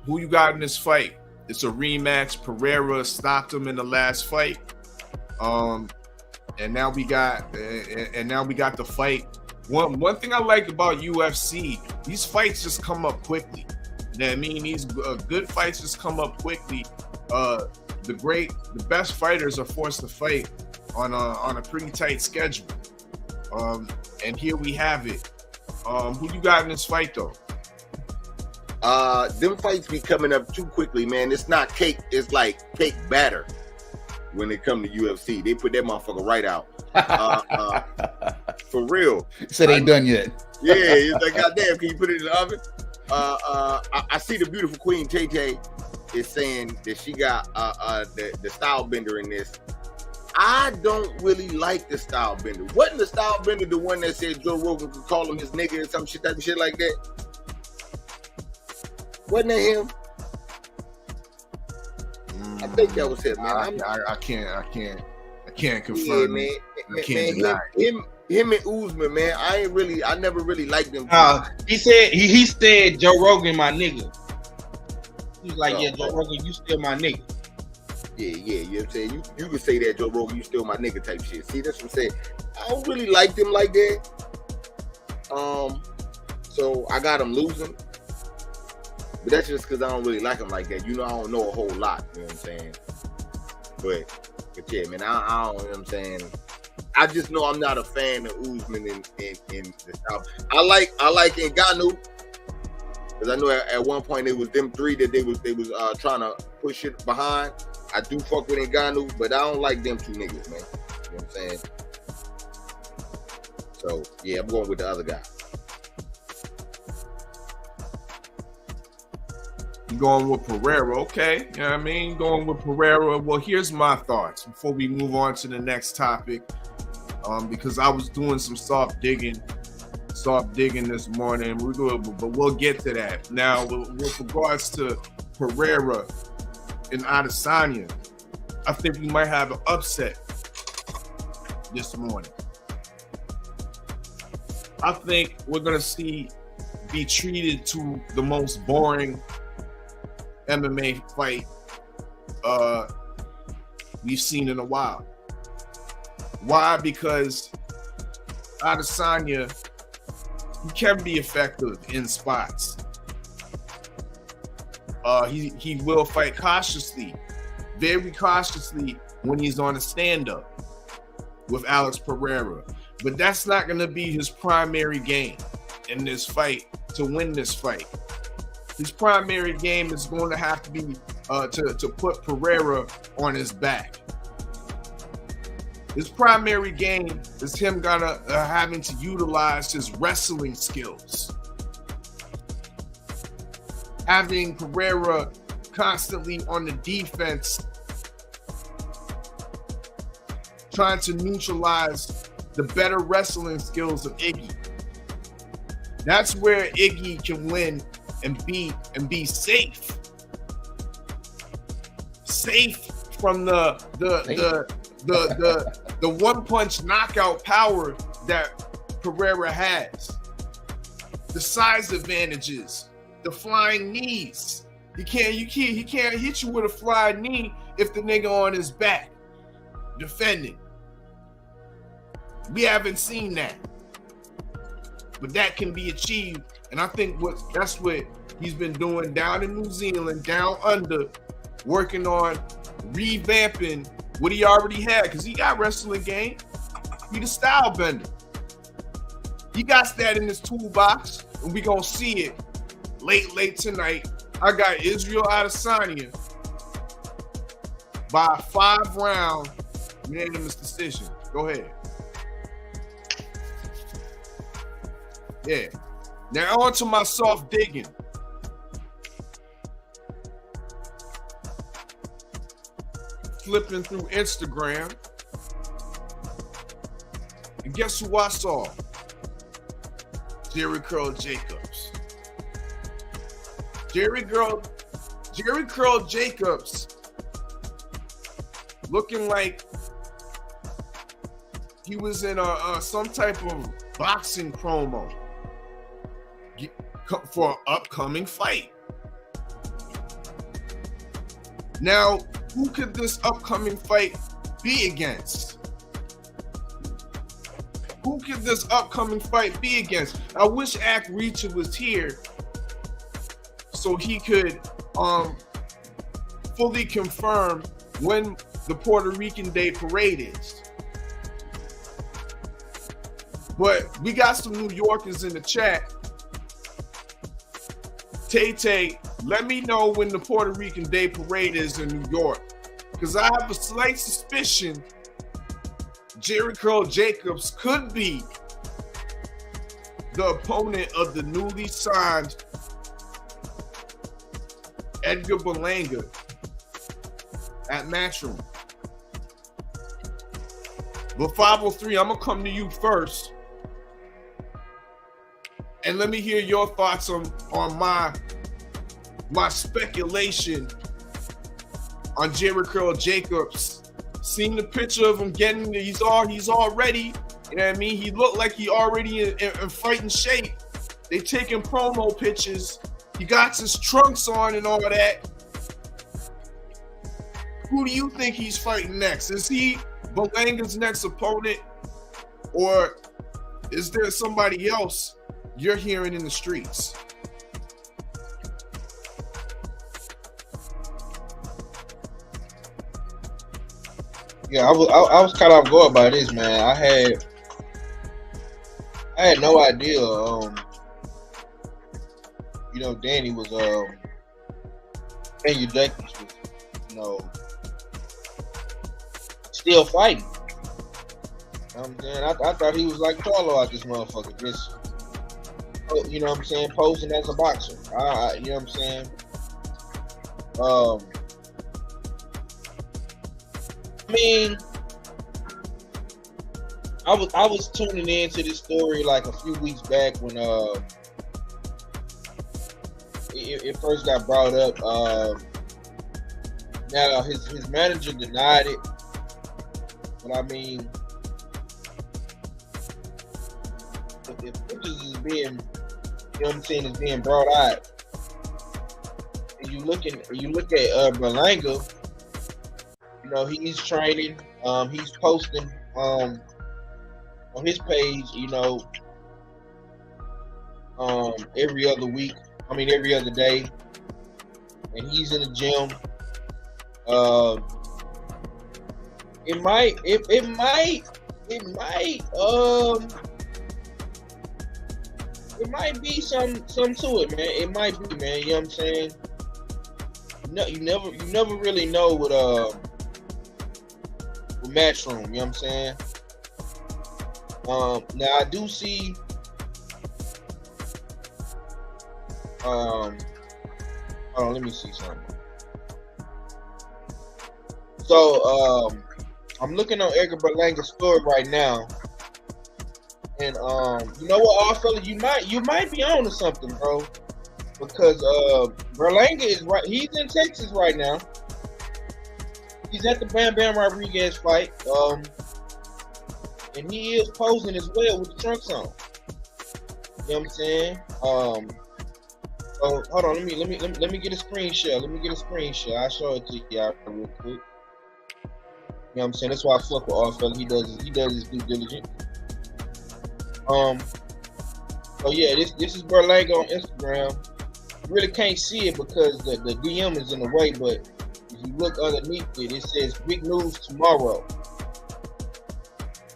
Who you got in this fight? It's a rematch. Pereira stopped him in the last fight. And now we got the fight. One thing I like about UFC, these fights just come up quickly. You know what I mean? These good fights just come up quickly. The best fighters are forced to fight on a pretty tight schedule. And here we have it. Who you got in this fight though? Them fights be coming up too quickly, man. It's not cake, it's like cake batter when it come to UFC. They put that motherfucker right out. For real. Said ain't done yet. Yeah, it's like, goddamn, can you put it in the oven? I see the beautiful Queen Tay Tay is saying that she got the style bender in this. I don't really like the style bender. Wasn't the style bender the one that said Joe Rogan could call him his nigga or some shit, type of shit like that? Wasn't that him? I think that was him, man. I can't confirm. Yeah, man. Him and Usman, man. I never really liked them. He said Joe Rogan my nigga. He was like, yeah, Joe Rogan, you still my nigga. Yeah, you know what I'm saying? You can say that, Joe Rogan, you still my nigga type shit. See, that's what I'm saying. I don't really like them like that. So I got him losing. But that's just because I don't really like him like that. You know, I don't know a whole lot. You know what I'm saying? But yeah, man, I don't, you know what I'm saying? I just know I'm not a fan of Usman in the South. I like Ngannou. Because I know at one point it was them three that they was trying to push it behind. I do fuck with Ngannou, but I don't like them two niggas, man. You know what I'm saying? So yeah, I'm going with the other guy. You going with Pereira, okay? You know what I mean? Going with Pereira. Well, here's my thoughts before we move on to the next topic. Because I was doing some soft digging this morning. But we'll get to that. Now, with regards to Pereira and Adesanya, I think we might have an upset this morning. I think we're gonna be treated to the most boring MMA fight we've seen in a while. Why? Because Adesanya, he can be effective in spots. He will fight cautiously, very cautiously when he's on a stand-up with Alex Pereira. But that's not going to be his primary game in this fight to win this fight. His primary game is going to have to be to put Pereira on his back. His primary game is him having to utilize his wrestling skills. Having Pereira constantly on the defense, trying to neutralize the better wrestling skills of Iggy. That's where Iggy can win and be safe. Safe from the one punch knockout power that Pereira has. The size advantages, the flying knees. He can't hit you with a flying knee if the nigga on his back defending. We haven't seen that. But that can be achieved. And I think that's what he's been doing down in New Zealand, down under, working on revamping what he already had, because he got wrestling game. He the style bender. He got that in his toolbox, and we gonna see it late tonight. I got Israel Adesanya by a 5-round unanimous decision. Go ahead. Yeah. Now on to my soft digging. Flipping through Instagram. And guess who I saw? Jerry Curl Jacobs. Jerry Curl Jacobs looking like he was in some type of boxing promo for an upcoming fight. Now, who could this upcoming fight be against? Who could this upcoming fight be against? I wish Ack Reacher was here so he could fully confirm when the Puerto Rican Day Parade is. But we got some New Yorkers in the chat. Tay, let me know when the Puerto Rican Day Parade is in New York, because I have a slight suspicion Jerry Curl Jacobs could be the opponent of the newly signed Edgar Berlanga at Matchroom. But 503, I'm gonna come to you first, and let me hear your thoughts on my speculation on Jerry Curl Jacobs. Seen the picture of him getting, he's already, you know what I mean? He looked like he already in fighting shape. They taking promo pictures. He got his trunks on and all that. Who do you think he's fighting next? Is he Berlanga's next opponent, or is there somebody else you're hearing in the streets? Yeah, I was kind of off guard by this, man. I had no idea. You know, Danny was Daniel Jacobs was, you know, still fighting. You know what I'm saying? I thought he was like Charlo out this motherfucker, just, you know what I'm saying, posing as a boxer. You know what I'm saying? I mean, I was tuning into this story like a few weeks back when it first got brought up. Now his manager denied it, but I mean, if pictures is being, you know what I'm saying, is being brought out, and you look at Berlanga. You know, he's training. He's posting on his page, you know, every other week. I mean, every other day, and he's in the gym. It might be some to it, man. It might be, man. You know what I'm saying? No, you never really know with Matchroom, you know what I'm saying? Now I do see hold on, let me see something. So I'm looking on Edgar Berlanga's story right now, and you know what, Oddfella, you might be on to something, bro, because Berlanga is right. He's in Texas right now. He's at the Bam Bam Rodriguez fight, and he is posing as well with the trunks on. You know what I'm saying? Oh, hold on. Let me get a screenshot. I'll show it to y'all real quick. You know what I'm saying? That's why I fuck with Oddfella. He does his due diligence. So yeah, this is Berlanga on Instagram. You really can't see it because the DM is in the way, but if you look underneath it, it says big news tomorrow.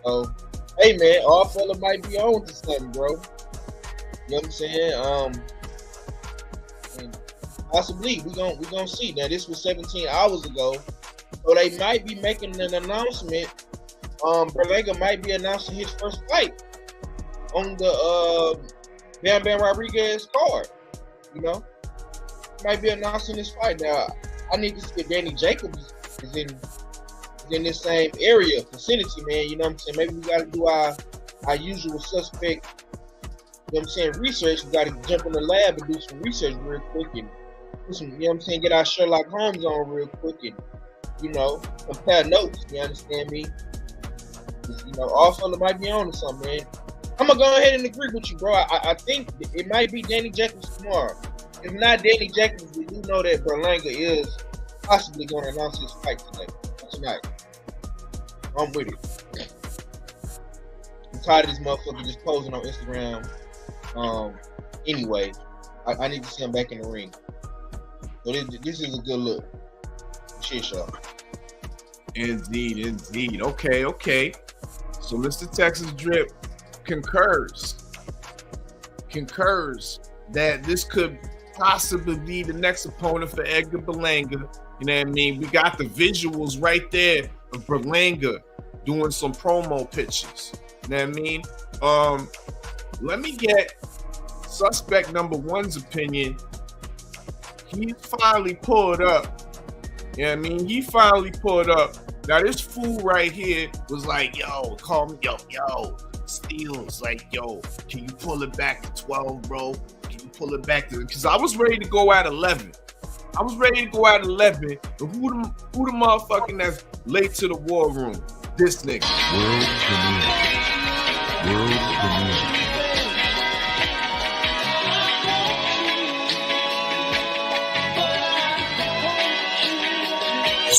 So, hey man, Oddfella might be on to something, bro. You know what I'm saying? And possibly we gonna see. Now this was 17 hours ago, so they might be making an announcement. Berlanga might be announcing his first fight on the Bam Bam Rodriguez card. You know, might be announcing his fight. Now I need to see if Danny Jacobs is in this same area, vicinity, man. You know what I'm saying? Maybe we got to do our usual suspect, you know what I'm saying, research. We got to jump in the lab and do some research real quick and do some, you know what I'm saying, get our Sherlock Holmes on real quick and, you know, compare notes. You understand me? You know, Oddfella might be on to something, man. I'm gonna go ahead and agree with you, bro. I think it might be Danny Jacobs tomorrow. If not Danny Jacobs, we do know that Berlanga is possibly going to announce his fight tonight. I'm with it. I'm tired of this motherfucker just posing on Instagram. Anyway, I need to see him back in the ring. So this is a good look. Shit, y'all. Indeed. Okay. So Mr. Texas Drip concurs that this could possibly be the next opponent for Edgar Berlanga. You know what I mean? We got the visuals right there of Berlanga doing some promo pictures. You know what I mean? Let me get suspect number one's opinion. He finally pulled up. You know what I mean? He finally pulled up. Now this fool right here was like, yo, call me, yo, Steels, like, yo, can you pull it back to 12, bro? Can you pull it back to, because I was ready to go at 11. And who the motherfucking that's late to the war room? This nigga. World premiere.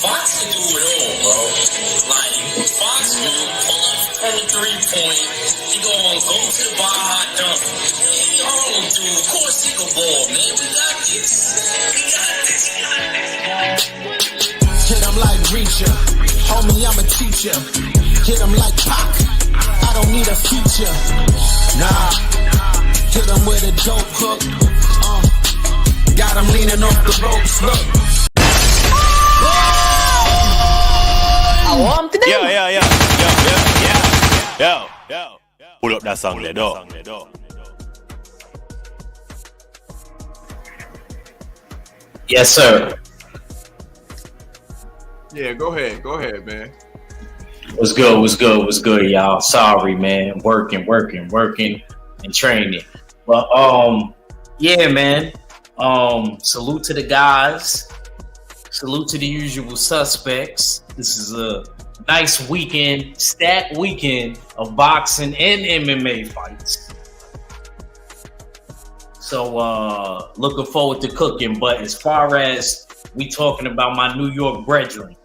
Fox can do it all, bro. Like, Fox will pull up from the 3-point. He gonna go to the bar hot dunk. Harlem dude, of course he can ball, man. We got this. Hit him like Reacher. Homie, I'm a teacher. Hit him like Pac. I don't need a feature. Nah. Hit him with a dope hook. Got him leaning off the ropes. Look. Yo. Pull up that song there, dog. Yes, sir. Yeah, go ahead, man. What's good, y'all? Sorry, man. Working, and training. But yeah, man. Salute to the guys. Salute to the usual suspects. This is a nice weekend, stacked weekend of boxing and MMA fights. So looking forward to cooking. But as far as we talking about my New York brethren,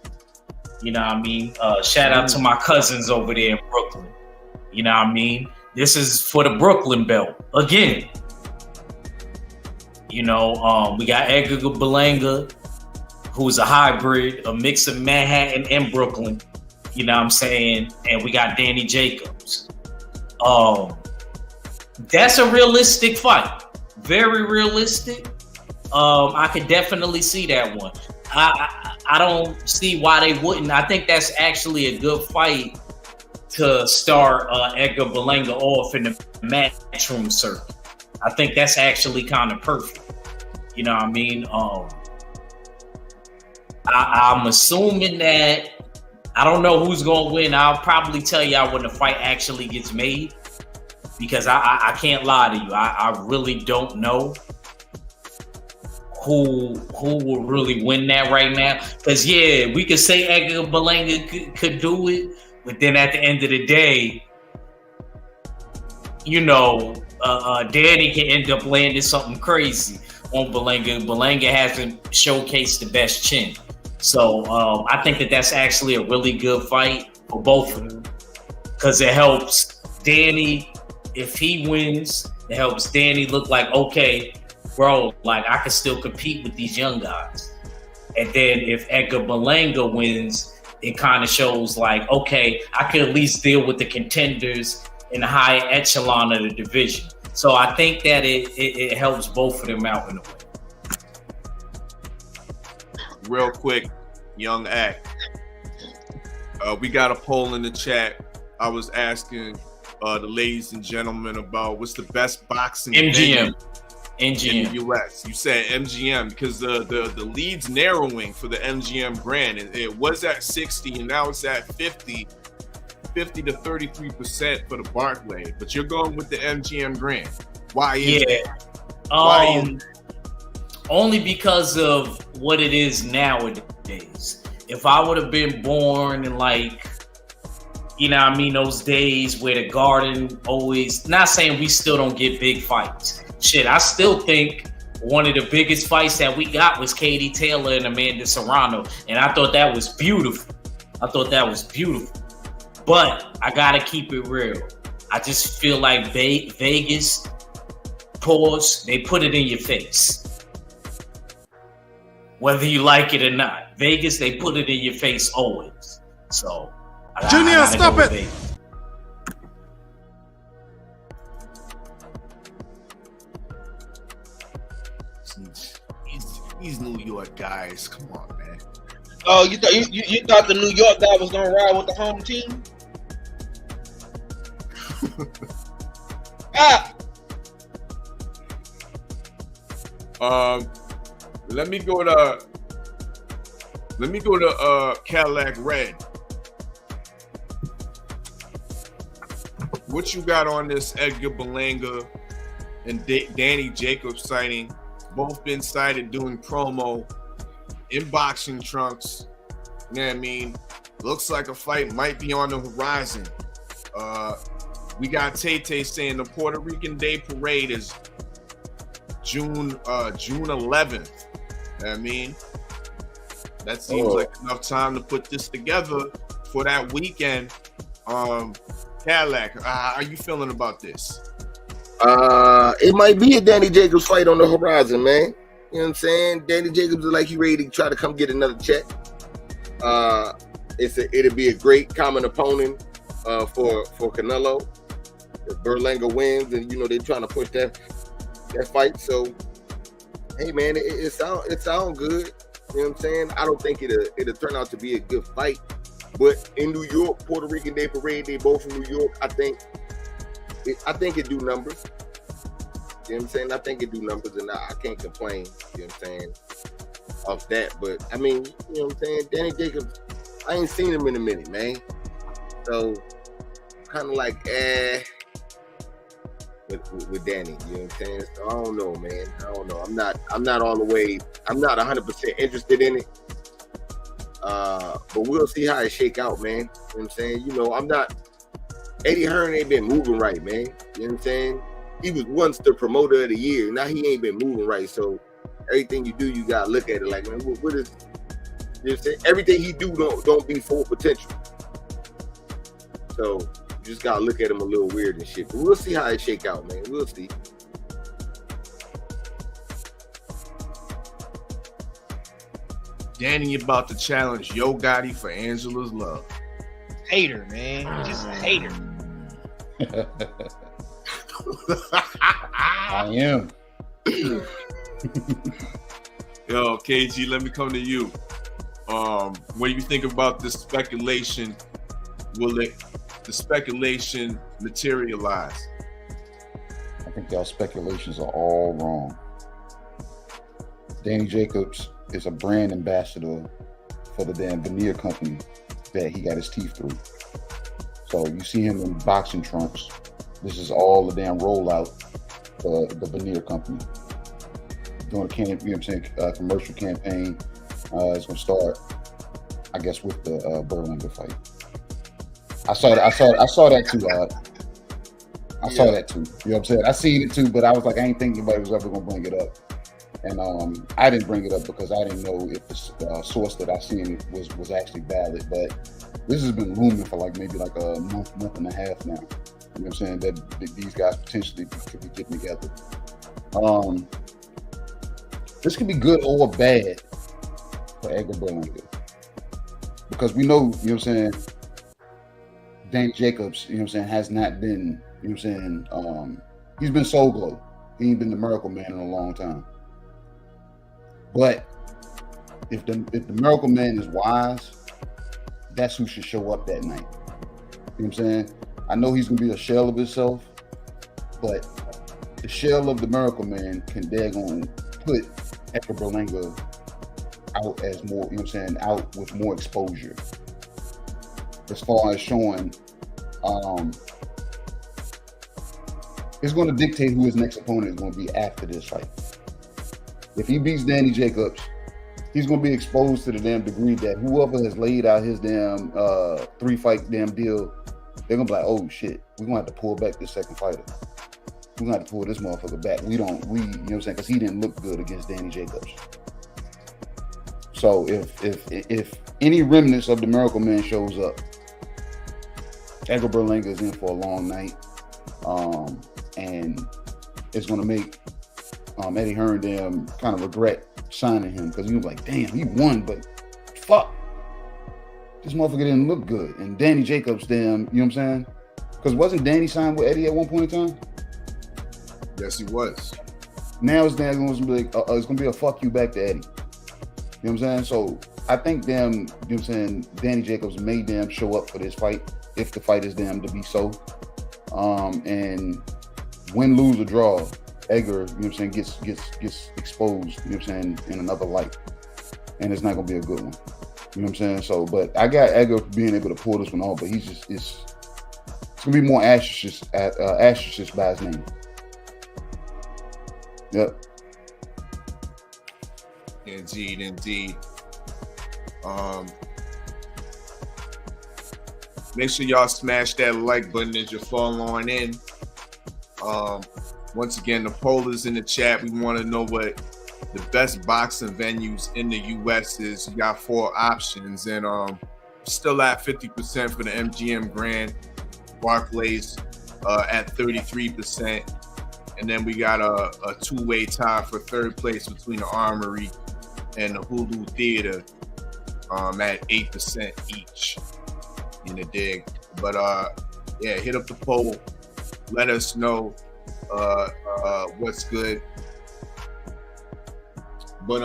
you know what I mean? Shout out to my cousins over there in Brooklyn. You know what I mean? This is for the Brooklyn belt again. You know, we got Edgar Berlanga, who's a hybrid, a mix of Manhattan and Brooklyn. You know what I'm saying? And we got Danny Jacobs. That's a realistic fight. Very realistic. I could definitely see that one. I don't see why they wouldn't. I think that's actually a good fight to start Edgar Berlanga off in the matchroom circuit. I think that's actually kind of perfect. You know what I mean? I'm assuming that I don't know who's going to win. I'll probably tell y'all when the fight actually gets made, because I can't lie to you. I really don't know who will really win that right now. Because, yeah, we could say Edgar Berlanga could do it, but then at the end of the day, you know, Danny can end up landing something crazy on Berlanga. Berlanga hasn't showcased the best chin. So I think that that's actually a really good fight for both of them, because it helps Danny. If he wins, it helps Danny look like, okay, bro, like I can still compete with these young guys. And then if Edgar Berlanga wins, it kind of shows like, okay, I can at least deal with the contenders in the higher echelon of the division. So I think that it helps both of them out in a way. Real quick, young act. We got a poll in the chat. I was asking the ladies and gentlemen about what's the best boxing MGM in the US. You said MGM because the lead's narrowing for the MGM brand. It was at 60 and now it's at 50 to 33% for the Barclay. But you're going with the MGM brand. Why is it? Only because of what it is nowadays. If I would have been born in like you know what I mean, those days where the Garden always, not saying we still don't get big fights. Shit, I still think one of the biggest fights that we got was Katie Taylor and Amanda Serrano. And I thought that was beautiful. But I got to keep it real. I just feel like Vegas, pause, they put it in your face. Whether you like it or not. Vegas, they put it in your face always. So, Junior, stop it. These New York guys, come on, man. Oh, you thought the New York guy was gonna ride with the home team? Let me go to Cadillac Red. What you got on this Edgar Berlanga and Danny Jacobs sighting? Both been sighted doing promo in boxing trunks. You know what I mean? Looks like a fight might be on the horizon. We got Tay saying the Puerto Rican Day Parade is June 11th. You know what I mean? That seems like enough time to put this together for that weekend. Cadillac, how are you feeling about this? It might be a Danny Jacobs fight on the horizon, man. You know what I'm saying? Danny Jacobs is like he ready to try to come get another check. It'll be a great common opponent for Canelo. If Berlanga wins, and you know they're trying to push that fight. So, hey man, it sound good. You know what I'm saying? I don't think it'll turn out to be a good fight. But in New York, Puerto Rican Day Parade, they both from New York. I think it do numbers. You know what I'm saying? I think it do numbers, and I can't complain. You know what I'm saying? Of that, but I mean, you know what I'm saying? Danny Jacobs, I ain't seen him in a minute, man. So kind of like with Danny, you know what I'm saying? So I don't know, man. I don't know. I'm not all the way. I'm not 100% interested in it. But we'll see how it shake out, man. You know what I'm saying? You know, Eddie Hearn ain't been moving right, man. You know what I'm saying? He was once the promoter of the year. Now he ain't been moving right. So everything you do, you gotta look at it like, man, what is? You know what I'm saying? Everything he do don't be full potential. So you just gotta look at him a little weird and shit. But we'll see how it shake out, man. We'll see. Danny about to challenge Yo Gotti for Angela's love. Hater, man. Just a hater. I am. Yo, KG, let me come to you. What do you think about this speculation? Will the speculation materialize? I think y'all speculations are all wrong. Danny Jacobs is a brand ambassador for the damn veneer company that he got his teeth through. So you see him in boxing trunks. This is all the damn rollout for the veneer company. Doing a you know what I'm saying, commercial campaign. It's gonna start, I guess, with the Berlanga fight. I saw that too. I saw that too. You know what I'm saying? I seen it too, but I was like, I ain't think anybody was ever gonna bring it up. And I didn't bring it up because I didn't know if the source that I seen was actually valid. But this has been looming for maybe a month and a half now. You know what I'm saying? That these guys potentially could be getting together. This could be good or bad for Edgar Berlanga. Because we know, you know what I'm saying, Danny Jacobs, you know what I'm saying, has not been, you know what I'm saying, he's been Soul Glow. He ain't been the Miracle Man in a long time. But if the Miracle Man is wise, that's who should show up that night. You know what I'm saying? I know he's gonna be a shell of himself, but the shell of the Miracle Man can daggone put Edgar Berlanga out as more, you know what I'm saying, out with more exposure. As far as showing, it's going to dictate who his next opponent is going to be after this fight. If he beats Danny Jacobs, he's going to be exposed to the damn degree that whoever has laid out his damn 3-fight damn deal they're gonna be like, oh shit, we're gonna have to pull back this second fighter. We're gonna have to pull this motherfucker back. You know what I'm saying? Because he didn't look good against Danny Jacobs. So if any remnants of the Miracle Man shows up, Edgar Berlanga is in for a long night, and it's gonna make Eddie Hearn kind of regret signing him, because he was like, damn, he won, but fuck, this motherfucker didn't look good. And Danny Jacobs, you know what I'm saying? Because wasn't Danny signed with Eddie at one point in time? Yes, he was. Now it's going to be like, it's going to be a fuck you back to Eddie. You know what I'm saying? So I think you know what I'm saying, Danny Jacobs made them show up for this fight, if the fight is to be so. And win, lose, or draw, Edgar, you know what I'm saying, gets exposed, you know what I'm saying, in another light. And it's not going to be a good one. You know what I'm saying? So, but I got Edgar being able to pull this one off, but he's just, it's going to be more asterisk by his name. Yep. Indeed. Make sure y'all smash that like button as you fall on in. Once again, the poll is in the chat. We want to know what the best boxing venues in the U.S. is. You got 4 options, and still at 50% for the MGM Grand, Barclays at 33%. And then we got a 2-way tie for 3rd place between the Armory and the Hulu Theater at 8% each in the dig. But yeah, hit up the poll. Let us know what's good. But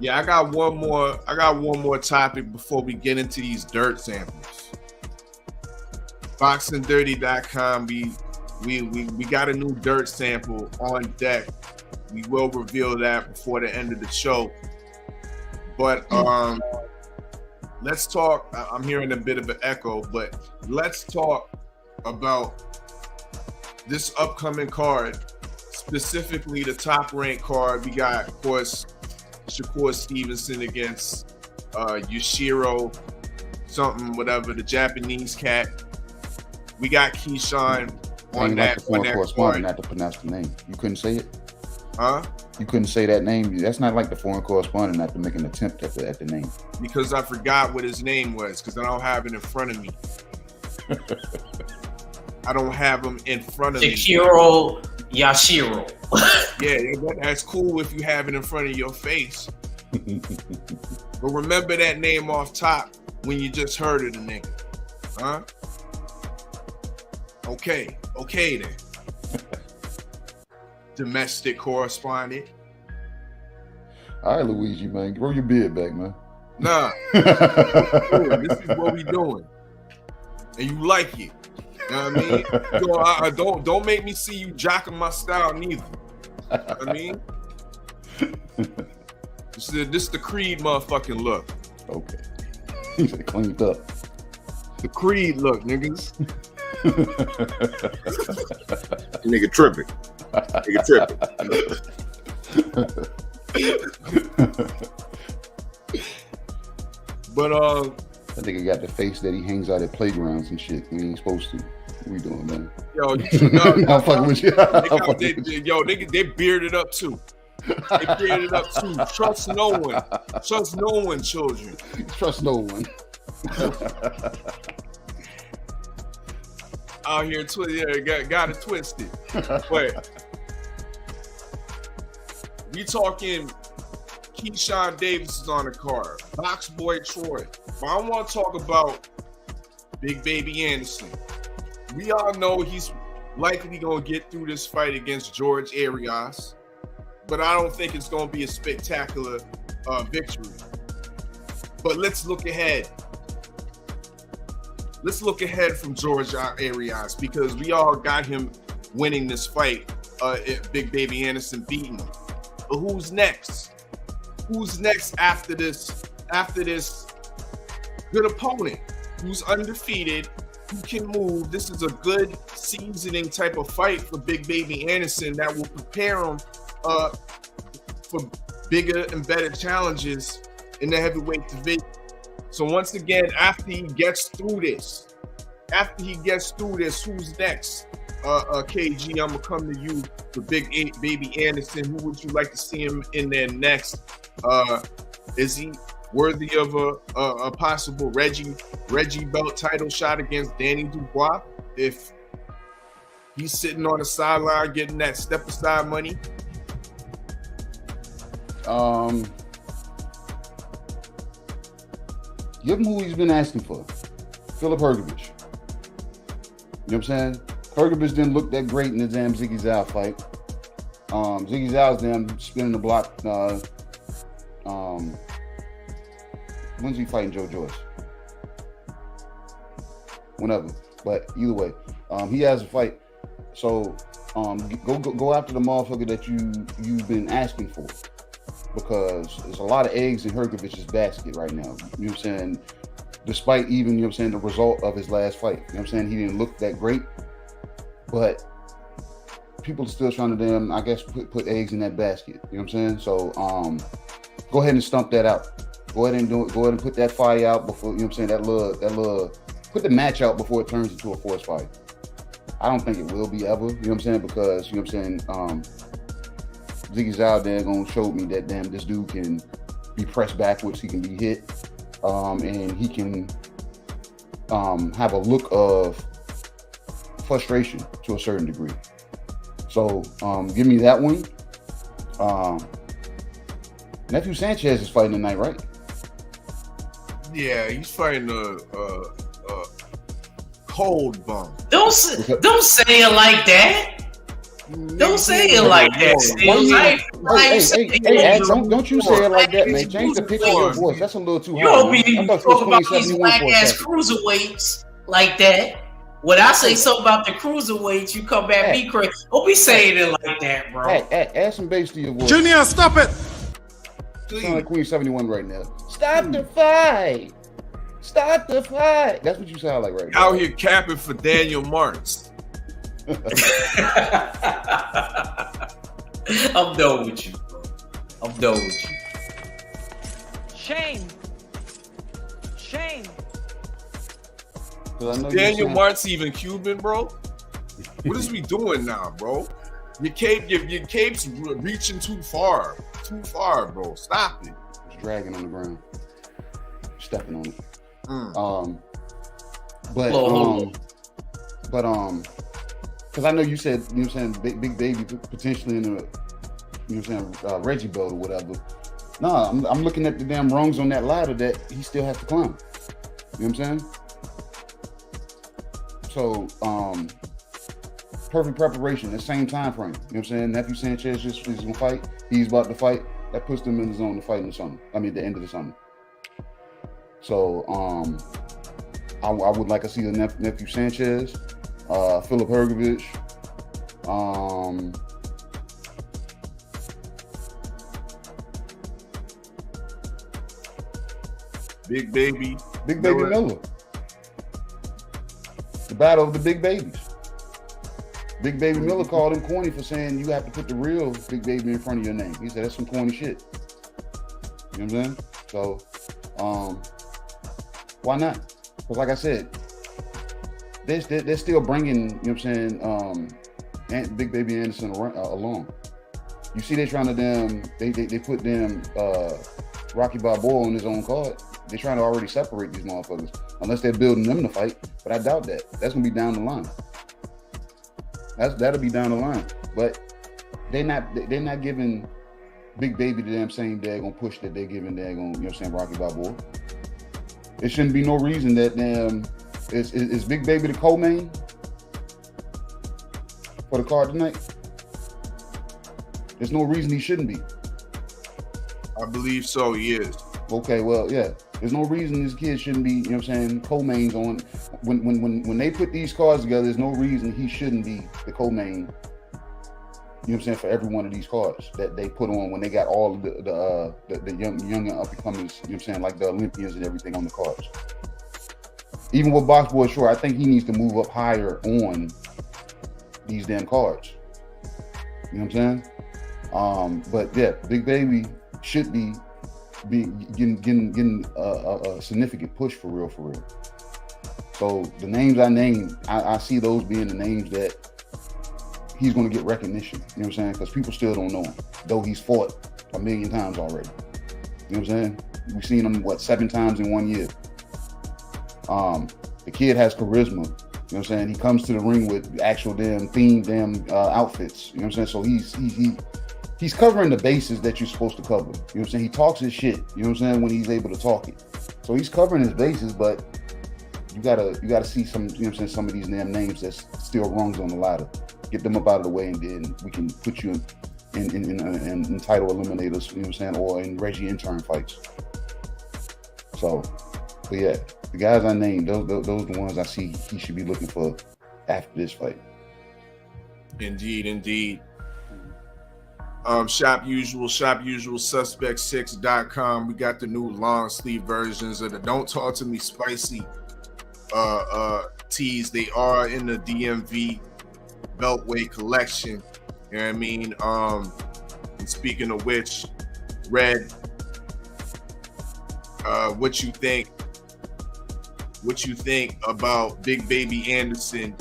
yeah, I got one more topic before we get into these dirt samples. BoxingDirty.com, we got a new dirt sample on deck. We will reveal that before the end of the show. But let's talk. I'm hearing a bit of an echo, but let's talk about this upcoming card, specifically the top ranked card. We got, of course, Shakur Stevenson against Yoshiro something, whatever, the Japanese cat. We got Keyshawn on that. The foreign correspondent not to pronounce the name. You couldn't say it? Huh? You couldn't say that name? That's not like the foreign correspondent not to make an attempt at the name. Because I forgot what his name was, because I don't have it in front of me. I don't have him in front of me. Shakiro Yashiro. Yeah, that's cool if you have it in front of your face. But remember that name off top when you just heard of the nigga. Huh? Okay then. Domestic correspondent. All right, Luigi, man. Grow your beard back, man. Nah. This is what we doing. And you like it. You know what I mean? Don't make me see you jocking my style neither. You know what I mean? This the Creed motherfucking look. Okay. He said cleaned up. The Creed look, niggas. Nigga tripping. But that nigga got the face that he hangs out at playgrounds and shit when he ain't supposed to. What we doing, man? Yo, you should know. I'm fucking with you. They bearded up too. They bearded up too. Trust no one. Trust no one, children. Trust no one. Out here, got it twisted. But we talking Keyshawn Davis is on the card. Box Boy Troy. But I want to talk about Big Baby Anderson. We all know he's likely going to get through this fight against George Arias, but I don't think it's going to be a spectacular victory. But let's look ahead. Let's look ahead from George Arias, because we all got him winning this fight. Big Baby Anderson beating him. But who's next? Who's next after this? After this good opponent who's undefeated, who can move. This is a good seasoning type of fight for Big Baby Anderson that will prepare him for bigger and better challenges in the heavyweight division. So once again, after he gets through this, after he gets through this, who's next? KG, I'm gonna come to you for Big Baby Anderson. Who would you like to see him in there next? Is he worthy of a possible Reggie belt title shot against Danny Dubois? If he's sitting on the sideline getting that step aside money. Give him who he's been asking for. Philip Hergovich. You know what I'm saying? Hergovich didn't look that great in the damn Ziggy Zhao fight. Ziggy Zhao's damn spinning the block. When's he fighting Joe Joyce? Whenever. But either way, he has a fight. So go after the motherfucker that you've been asking for. Because there's a lot of eggs in Hergovich's basket right now. You know what I'm saying? Despite even, you know what I'm saying, the result of his last fight. You know what I'm saying? He didn't look that great. But people are still trying to I guess, put eggs in that basket. You know what I'm saying? So go ahead and stump that out. Go ahead and do it. Go ahead and put that fire out before, you know what I'm saying, that little put the match out before it turns into a forced fight. I don't think it will be ever, you know what I'm saying? Because, you know what I'm saying, Ziggy Zhao there gonna show me that damn this dude can be pressed backwards, he can be hit, and he can have a look of frustration to a certain degree. So give me that one. Nephew Sanchez is fighting tonight, right? Yeah, he's fighting a cold bum. Don't say it like that. Don't say it like that, Steels. Hey, don't you say it like that, man. Change the pitch of your voice. That's a little too high. You don't be talking about these whack ass cruiserweights like that. When I say something about the cruiserweights, you come back be crazy. Don't be saying it like that, bro. Add some bass to your voice. Junior, stop it. Sound like Queen 71 right now. Stop the fight. Stop the fight. That's what you sound like right now. Out here capping for Daniel Martins. I'm done with you, bro. I'm done with you. Shame. Daniel Martins even Cuban, bro? What is we doing now, bro? Your cape's reaching too far, bro. Stop it. It's dragging on the ground, stepping on it. Because I know you said, you know what I'm saying, big baby potentially in the, you know what I'm saying, Reggie belt or whatever. Nah, I'm looking at the damn rungs on that ladder that he still has to climb. You know what I'm saying? So, perfect preparation, the same time frame. You know what I'm saying? Nephew Sanchez is gonna fight. He's about to fight. That puts them in the zone to fight in the summer. I mean, the end of the summer. So, I would like to see the Nephew Sanchez, Philip Hergovich, Big Baby Miller. The battle of the big babies. Big Baby Miller called him corny for saying you have to put the real Big Baby in front of your name. He said that's some corny shit. You know what I'm saying? So, why not? Because like I said, they're still bringing, you know what I'm saying, Big Baby Anderson along. You see, they trying to they put them Rocky Balboa on his own card. They're trying to already separate these motherfuckers, unless they're building them to fight. But I doubt that. That's gonna be down the line. That'll be down the line. But they're not giving Big Baby the damn same daggone push that they're giving daggone, you know what I'm saying, Rocky Balboa. It shouldn't be no reason that is Big Baby the co-main for the card tonight. There's no reason he shouldn't be. I believe so, he is. Okay, well, yeah. There's no reason this kid shouldn't be, you know what I'm saying, co-mains on. When they put these cards together, there's no reason he shouldn't be the co-main, you know what I'm saying, for every one of these cards that they put on when they got all of the young and up-and-comers, you know what I'm saying, like the Olympians and everything on the cards. Even with Box Boy Short, I think he needs to move up higher on these damn cards. You know what I'm saying? But yeah, Big Baby should be getting a significant push for real. So the names I named, I see those being the names that he's going to get recognition. You know what I'm saying? Because people still don't know him, though he's fought 1 million times already. You know what I'm saying? We've seen him 7 times in 1 year. The kid has charisma. You know what I'm saying? He comes to the ring with actual themed outfits. You know what I'm saying? So he's covering the bases that you're supposed to cover. You know what I'm saying? He talks his shit. You know what I'm saying? When he's able to talk it. So he's covering his bases, but you gotta see some, you know what I'm saying, some of these damn names that's still rungs on the ladder. Get them up out of the way, and then we can put you in title eliminators, you know what I'm saying, or in Reggie intern fights. So, but yeah, the guys I named, those are the ones I see he should be looking for after this fight. Indeed. Shop Usual Suspect6.com. We got the new long sleeve versions of the Don't Talk to Me Spicy tees. They are in the DMV Beltway collection. You know what I mean? And speaking of which, Red, what you think about Big Baby Anderson?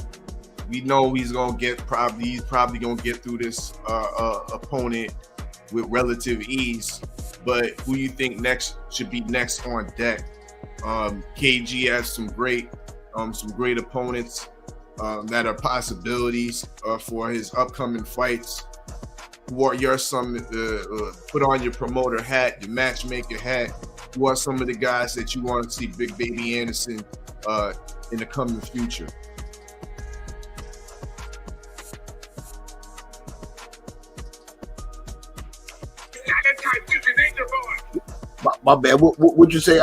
We know he's probably gonna get through this opponent with relative ease, but who you think should be next on deck? KG has some great opponents that are possibilities for his upcoming fights. Who are put on your promoter hat, your matchmaker hat? Who are some of the guys that you want to see Big Baby Anderson in the coming future? My bad. What would you say,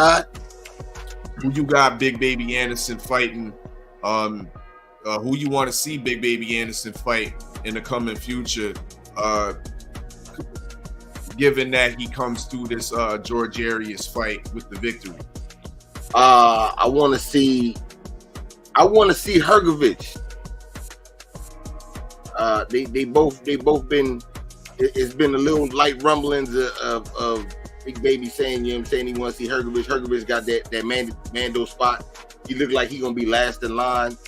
Who you got Big Baby Anderson fighting? Who you want to see Big Baby Anderson fight in the coming future? Given that he comes through this George Arias fight with the victory. I want to see Hrgovic. They both been. It's been a little light rumblings of Big Baby saying, you know what I'm saying, he wants to see Hrgovic. Hrgovic got that Mando spot. He looked like he gonna be last in line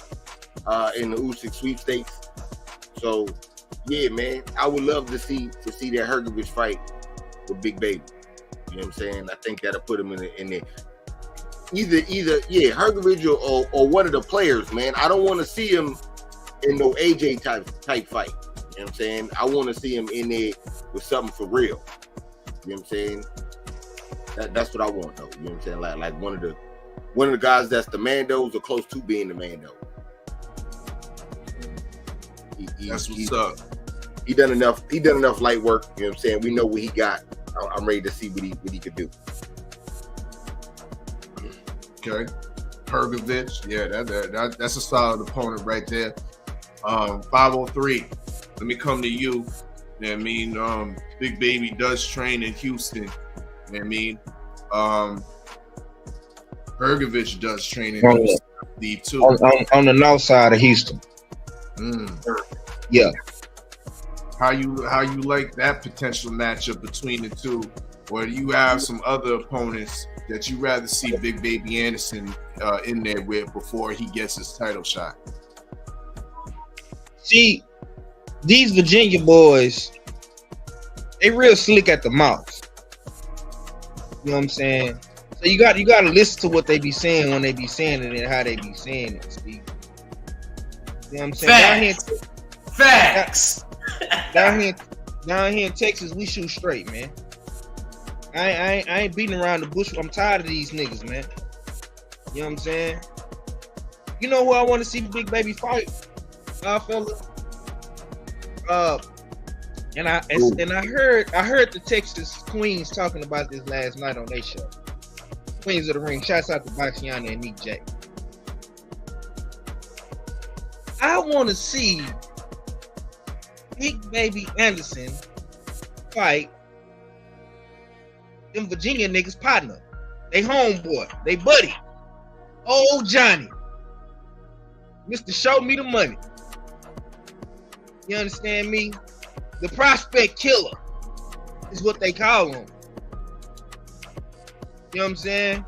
in the Usyk sweepstakes. So yeah, man, I would love to see that Hrgovic fight with Big Baby. You know what I'm saying? I think that'll put him in there. Either Hrgovic or one of the players, man. I don't want to see him in no AJ type fight. You know what I'm saying? I want to see him in there with something for real. You know what I'm saying? That's what I want, though. You know what I'm saying? Like one of the guys that's the Mandos or close to being the Mando. That's what's up. He done enough light work. You know what I'm saying? We know what he got. I'm ready to see what he could do. Okay, Hrgovic. Yeah, that's a solid opponent right there. 503. Let me come to you. You know what I mean? Big Baby does train in Houston. You know what I mean? Hrgovic does train in Houston too. On the north side of Houston. Yeah. How you like that potential matchup between the two? Or do you have some other opponents that you rather see Big Baby Anderson in there with before he gets his title shot? See, these Virginia boys, they real slick at the mouth. You know what I'm saying? So you got to listen to what they be saying when they be saying it and how they be saying it, Steve. You know what I'm saying? Facts. Down here in Texas, we shoot straight, man. I ain't beating around the bush. I'm tired of these niggas, man. You know what I'm saying? You know who I want to see Big Baby fight? Fella. And I heard the Texas Queens talking about this last night on their show. Queens of the Ring. Shouts out to Baxiana and Nick J. I want to see Big Baby Anderson fight them Virginia niggas partner. They homeboy. They buddy. Old Johnny. Mr. Show Me the Money. You understand me? The prospect killer is what they call him. You know what I'm saying?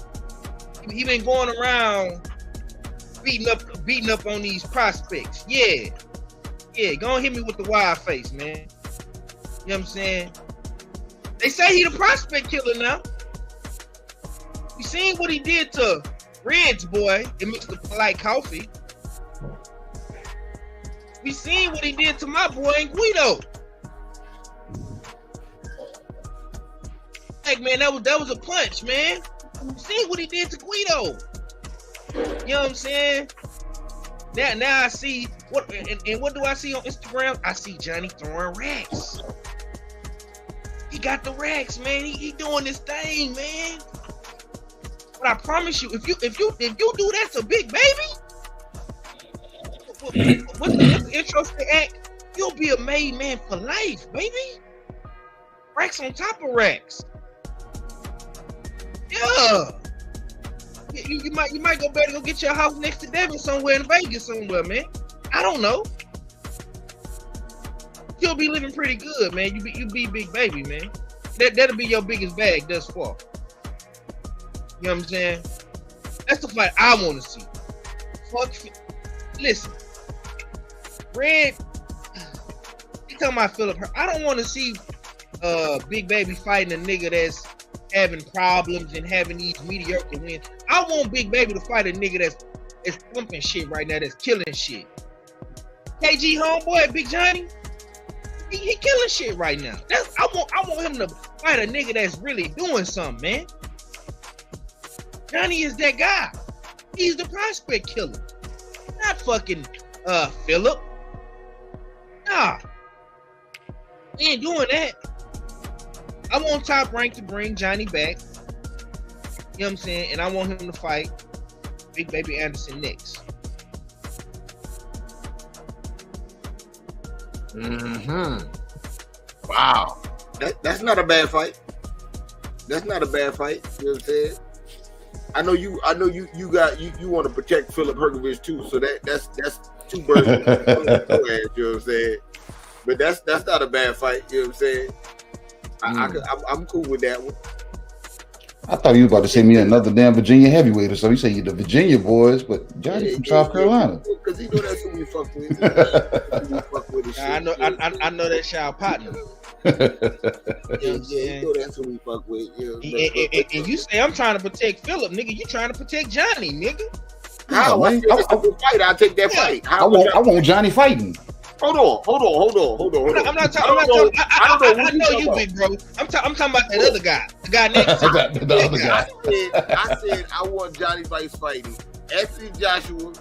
He been going around beating up on these prospects. Yeah. Go and hit me with the wild face, man. You know what I'm saying? They say he the prospect killer now. We seen what he did to Red's boy and Mr. Polite Coffee. We seen what he did to my boy and Guido. Like, man, that was a punch, man. We seen what he did to Guido. You know what I'm saying? Now I see what and what do I see on Instagram? I see Johnny throwing racks. He got the racks, man. He doing this thing, man. But I promise you, if you do that to Big Baby, what's the intro to the act? You'll be a made man for life, baby. Racks on top of racks. Yeah. You might go better go get your house next to Devin somewhere in Vegas somewhere, man. I don't know. You'll be living pretty good, man. You be Big Baby, man. That'll be your biggest bag thus far. You know what I'm saying? That's the fight I want to see. Fuck. Listen, Red. You talking about Philip? I don't want to see Big Baby fighting a nigga that's having problems and having these mediocre wins. I want Big Baby to fight a nigga that's pumping shit right now, that's killing shit. KG homeboy, Big Johnny, he killing shit right now. I want him to fight a nigga that's really doing something, man. Johnny is that guy. He's the prospect killer. Not fucking Philip. Nah. He ain't doing that. I want Top Rank to bring Johnny back. You know what I'm saying? And I want him to fight Big Baby Anderson next. Wow. That's not a bad fight. That's not a bad fight. You know what I'm saying? I know you want to protect Philip Hergovich too, so that's two birds with one stone, you know what I'm saying? But that's not a bad fight, you know what I'm saying? I'm cool with that one. I thought you were about to say me another damn Virginia heavyweight or something. You say you're the Virginia boys, but Johnny from South Carolina. Because he know that's who we fuck with. I know that's y'all partner. You know what I'm saying? You know that's who we fuck with. And you say I'm trying to protect Philip, nigga. You trying to protect Johnny, nigga? How? I fight. I'll take that fight. I want Johnny fighting. Hold on. I'm not talking. I know you, big bro. I'm talking about that other guy. The guy next to the other guy. I said I want Johnny Vice fighting Anthony Joshua.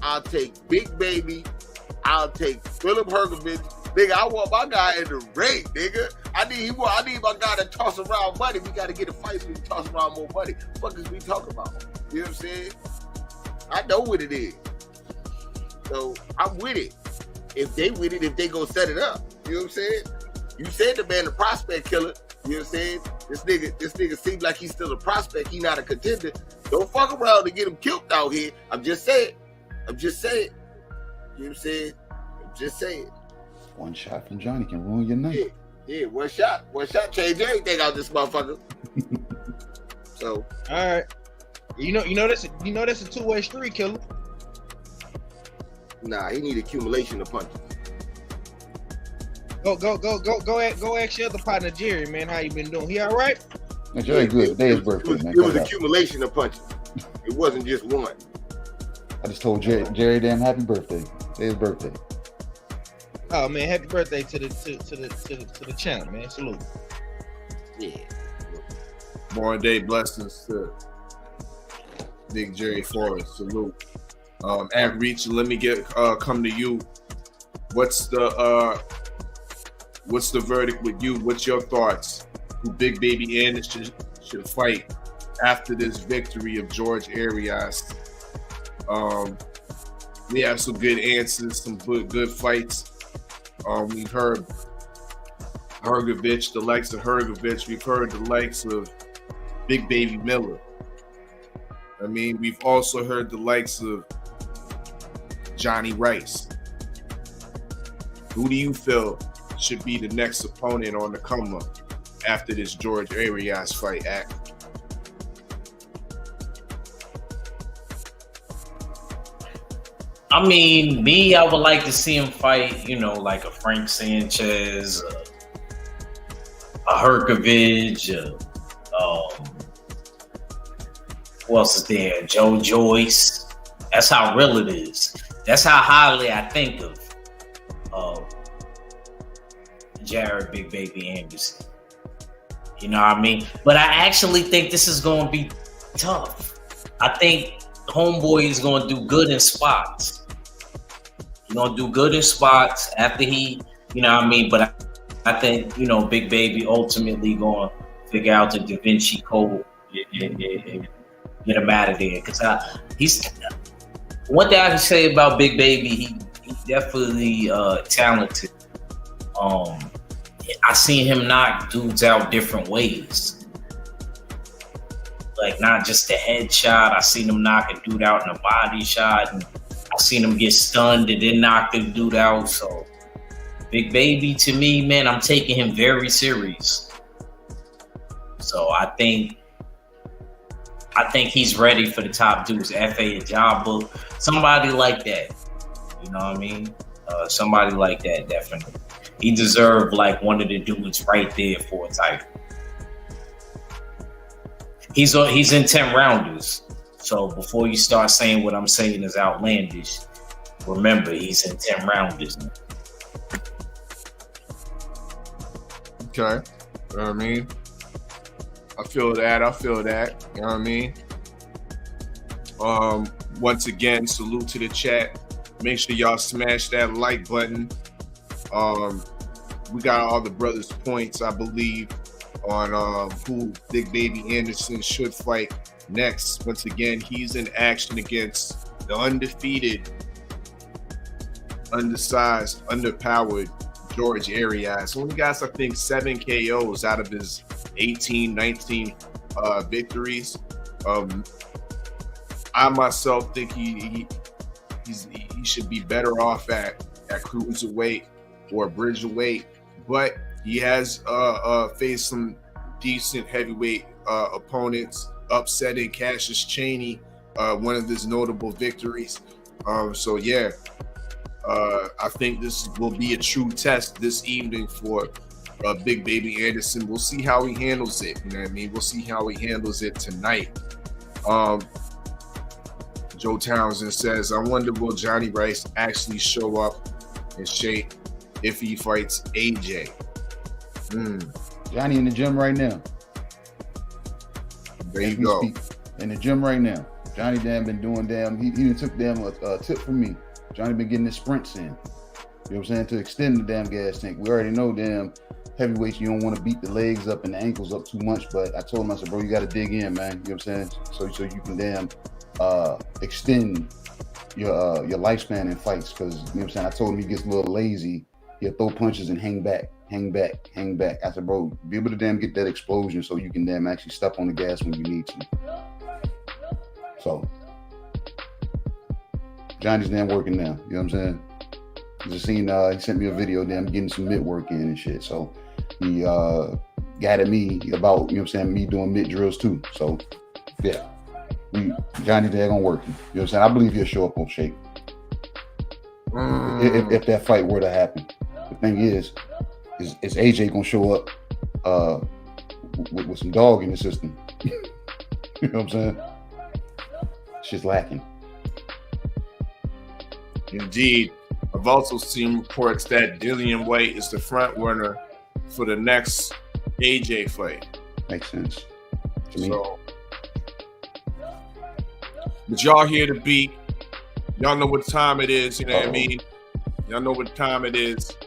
I'll take Big Baby. I'll take Philip Hergovich. Nigga, I want my guy in the ring, nigga. I need my guy to toss around money. We got to get a fight so we can toss around more money. What the fuck is we talking about? You know what I'm saying? I know what it is. So I'm with it. If they with it, if they go set it up. You know what I'm saying? You said the man the prospect killer. You know what I'm saying? This nigga seems like he's still a prospect. He not a contender. Don't fuck around to get him killed out here. I'm just saying. You know what I'm saying? I'm just saying. One shot from Johnny can ruin your night. Yeah, one shot change everything out this motherfucker. So, all right, you know that's a two-way street, killer. Nah, he need accumulation of punches. Go ask your other partner Jerry, man, how you been doing? He all right? That's very good. Today is birthday, man. It was accumulation of punches. It wasn't just one. I just told Jerry damn happy birthday. Today's birthday. Oh man, happy birthday to the channel, man. Salute. Yeah. More day blessings to Big Jerry Forrest. Salute. At Reach, let me come to you. What's the verdict with you? What's your thoughts? Who Big Baby Anderson should fight after this victory of George Arias? We have some good answers, some good fights. We've heard Hergovich, the likes of Hergovich. We've heard the likes of Big Baby Miller. I mean, we've also heard the likes of Johnny Rice. Who do you feel should be the next opponent on the come up after this George Arias fight act? I mean, I would like to see him fight, like a Frank Sanchez, a Herkovich, who else is there? Joe Joyce. That's how real it is. That's how highly I think of Jared Big Baby Anderson. You know what I mean? But I actually think this is going to be tough. I think Homeboy is going to do good in spots. He's going to do good in spots after he, you know what I mean? But I think, Big Baby ultimately going to figure out the Da Vinci Code and get him out of there. Because he's one thing I can say about Big Baby, he definitely talented. I seen him knock dudes out different ways. Like not just a headshot. I seen him knock a dude out in a body shot, and I seen him get stunned and then knock the dude out. So Big Baby, to me, man, I'm taking him very serious. So I think he's ready for the top dudes, F.A. Ajabo, somebody like that. You know what I mean? Somebody like that, definitely. He deserved like one of the dudes right there for a title. He's in 10 rounders. So before you start saying what I'm saying is outlandish, remember he's in 10 rounders. Okay. You know what I mean? I feel that. You know what I mean? Once again, salute to the chat. Make sure y'all smash that like button. We got all the brothers' points, I believe, on who Big Baby Anderson should fight next. Once again, he's in action against the undefeated, undersized, underpowered George Arias. Only got, I think, 7 KOs out of his 18, 19 victories. I myself think he should be better off at cruiserweight or bridgerweight, but he has faced some decent heavyweight opponents, upsetting Cassius Chaney, one of his notable victories. So yeah, I think this will be a true test this evening for Big Baby Anderson. We'll see how he handles it. You know what I mean? We'll see how he handles it tonight. Joe Townsend says, I wonder will Johnny Rice actually show up in shape if he fights AJ? Johnny in the gym right now. There you go. In the gym right now. Johnny been doing he even took a tip from me. Johnny been getting his sprints in. You know what I'm saying? To extend the damn gas tank. We already know heavyweights, you don't want to beat the legs up and the ankles up too much, but I told him, I said, bro, you got to dig in, man. You know what I'm saying? So you can extend your lifespan in fights, because, you know what I'm saying? I told him he gets a little lazy. He'll throw punches and hang back. I said, bro, be able to get that explosion so you can actually step on the gas when you need to. So Johnny's working now. You know what I'm saying? Just seen he sent me a video getting some mid work in and shit. So he got at me about, you know what I'm saying, me doing mid drills too. So yeah, Johnny gonna work. You know what I'm saying? I believe he'll show up on shape. If that fight were to happen. The thing is AJ gonna show up with some dog in the system? You know what I'm saying? It's just lacking. Indeed. I've also seen reports that Dillian White is the front runner for the next AJ fight. Makes sense to me. So, but y'all here to beat. Y'all know what time it is, you know what I mean? Y'all know what time it is.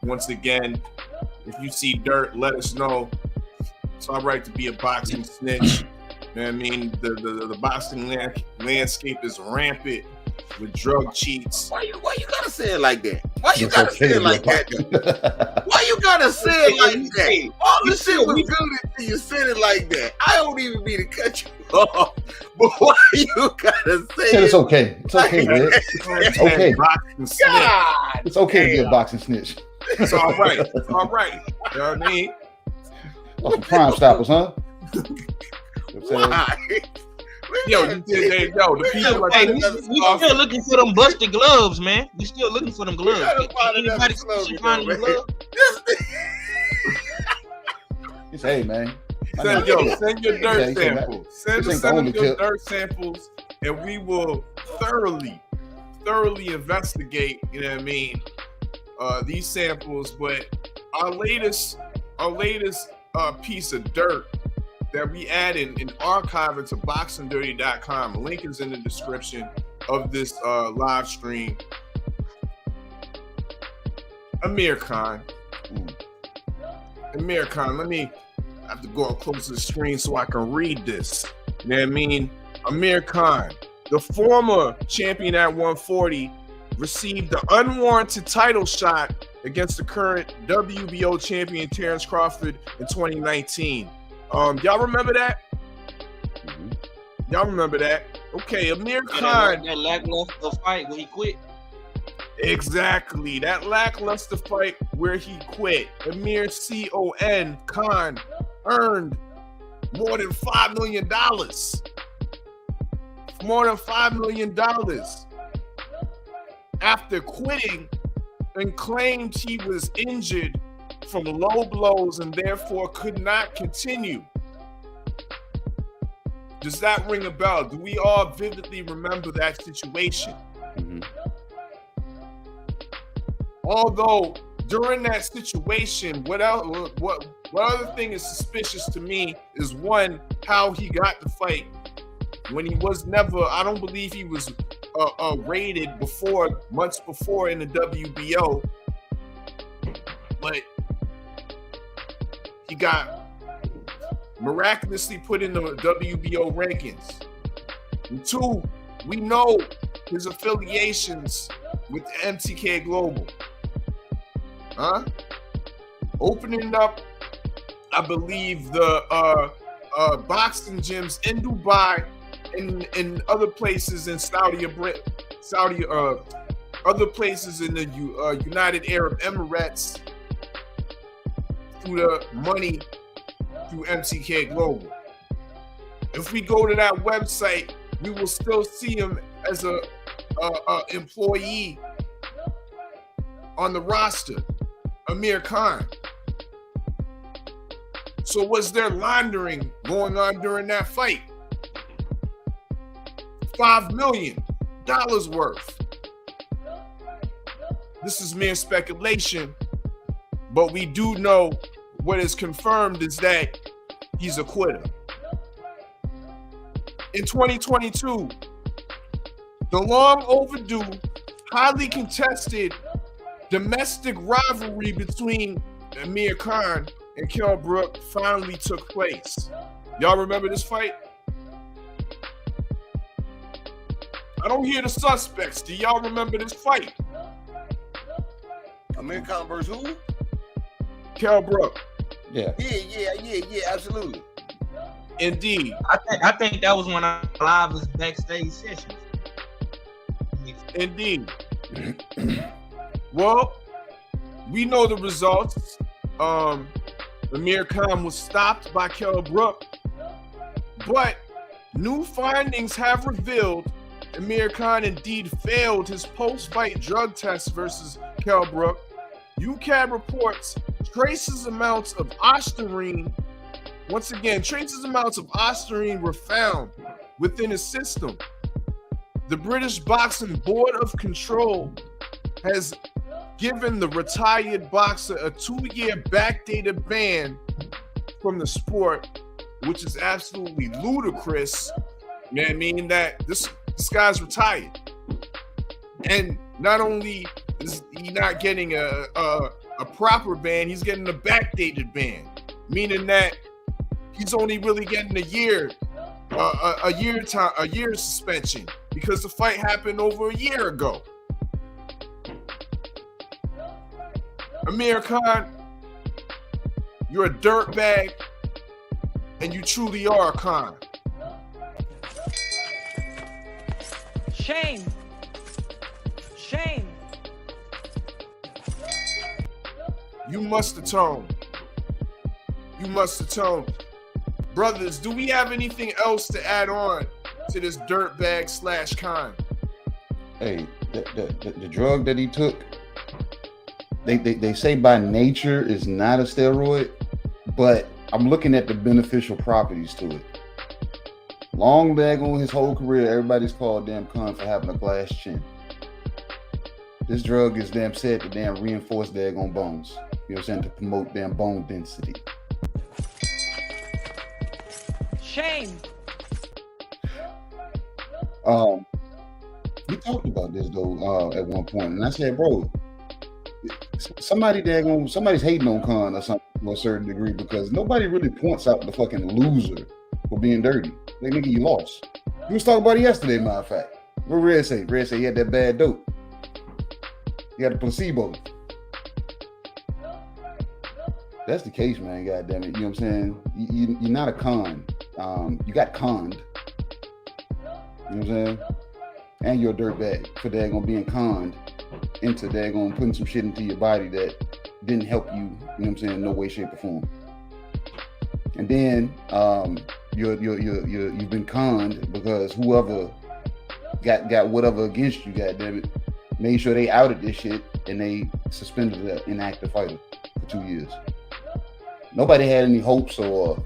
Once again, if you see dirt, let us know. It's all right to be a boxing snitch. You know what I mean? The boxing landscape is rampant with drug cheats. Why you gotta say it like that? Why you gotta say it like that? Why you gotta say it like that? All the shit was good until you said it like that. I don't even mean to cut you off, but why you gotta say it? It's okay. It's okay, man. It's okay. God, it's okay to be a boxing snitch. It's all right. It's all right. You know what I mean? Oh, some Crime Stoppers, huh? Why? Yo, you did that. Yo, the people are Hey, we still looking for them busted gloves, man. We still looking for them gloves. Anybody find them gloves? Hey, man. Send your dirt samples. Send them your dirt samples, and we will thoroughly investigate. You know what I mean? These samples, but our latest piece of dirt that we added and archive it to boxingdirty.com. A link is in the description of this live stream. Amir Khan, I have to go up close to the screen so I can read this. You know what I mean? Amir Khan, the former champion at 140, received the unwarranted title shot against the current WBO champion Terrence Crawford in 2019. Y'all remember that? Y'all remember that? Okay, Amir Khan. That lackluster fight where he quit. Exactly, that lackluster fight where he quit. Amir C.O.N. Khan earned more than $5 million. More than $5 million after quitting and claimed he was injured from low blows and therefore could not continue. Does that ring a bell? Do we all vividly remember that situation? Although during that situation, what other thing is suspicious to me is one, how he got the fight when he was never, I don't believe he was rated months before in the WBO, but he got miraculously put in the WBO rankings. And two, we know his affiliations with the MTK Global. Opening up, I believe, the boxing gyms in Dubai and in other places in other places in the United Arab Emirates through the money through MTK Global. If we go to that website, we will still see him as a employee on the roster, Amir Khan. So was there laundering going on during that fight? $5 million worth. This is mere speculation, but we do know what is confirmed is that he's a quitter. In 2022, the long overdue, highly contested domestic rivalry between Amir Khan and Kell Brook finally took place. Y'all remember this fight? I don't hear the suspects. Do y'all remember this fight? Amir Khan versus who? Kell Brook. Yeah, absolutely. Indeed. I think that was one of our livest backstage sessions. Indeed. Well, we know the results. Amir Khan was stopped by Kell Brook, but new findings have revealed Amir Khan indeed failed his post-fight drug test versus Kell Brook. UCAB reports traces amounts of ostarine. Once again, traces amounts of ostarine were found within his system. The British Boxing Board of Control has given the retired boxer a 2-year backdated ban from the sport, which is absolutely ludicrous. You know what I mean? That this guy's retired. And not only is he not getting a proper ban, he's getting a backdated ban, meaning that he's only really getting a year suspension because the fight happened over a year ago. Amir Khan, you're a dirtbag, and you truly are a Khan. Shame. Shame. You must atone. You must atone. Brothers, do we have anything else to add on to this dirtbag slash con? Hey, the drug that he took, they say by nature is not a steroid, but I'm looking at the beneficial properties to it. Long bag on his whole career, everybody's called damn con for having a glass chin. This drug is damn said to damn reinforce daggone bones. You know what I'm saying? To promote damn bone density. Shame. We talked about this though at one point, and I said, bro, somebody's hating on con or something to a certain degree because nobody really points out the fucking loser for being dirty. They nigga, you lost. We was talking about it yesterday, matter of fact. What Red say? Red say he had that bad dope. He had a placebo. That's the case, man. God damn it. You know what I'm saying? You're not a con. You got conned. You know what I'm saying? And you're a dirtbag for daggone being conned into daggone putting some shit into your body that didn't help you. You know what I'm saying? In no way, shape, or form. And then you've been conned because whoever got whatever against you, God damn it, made sure they outed this shit and they suspended an inactive fighter for 2 years. Nobody had any hopes or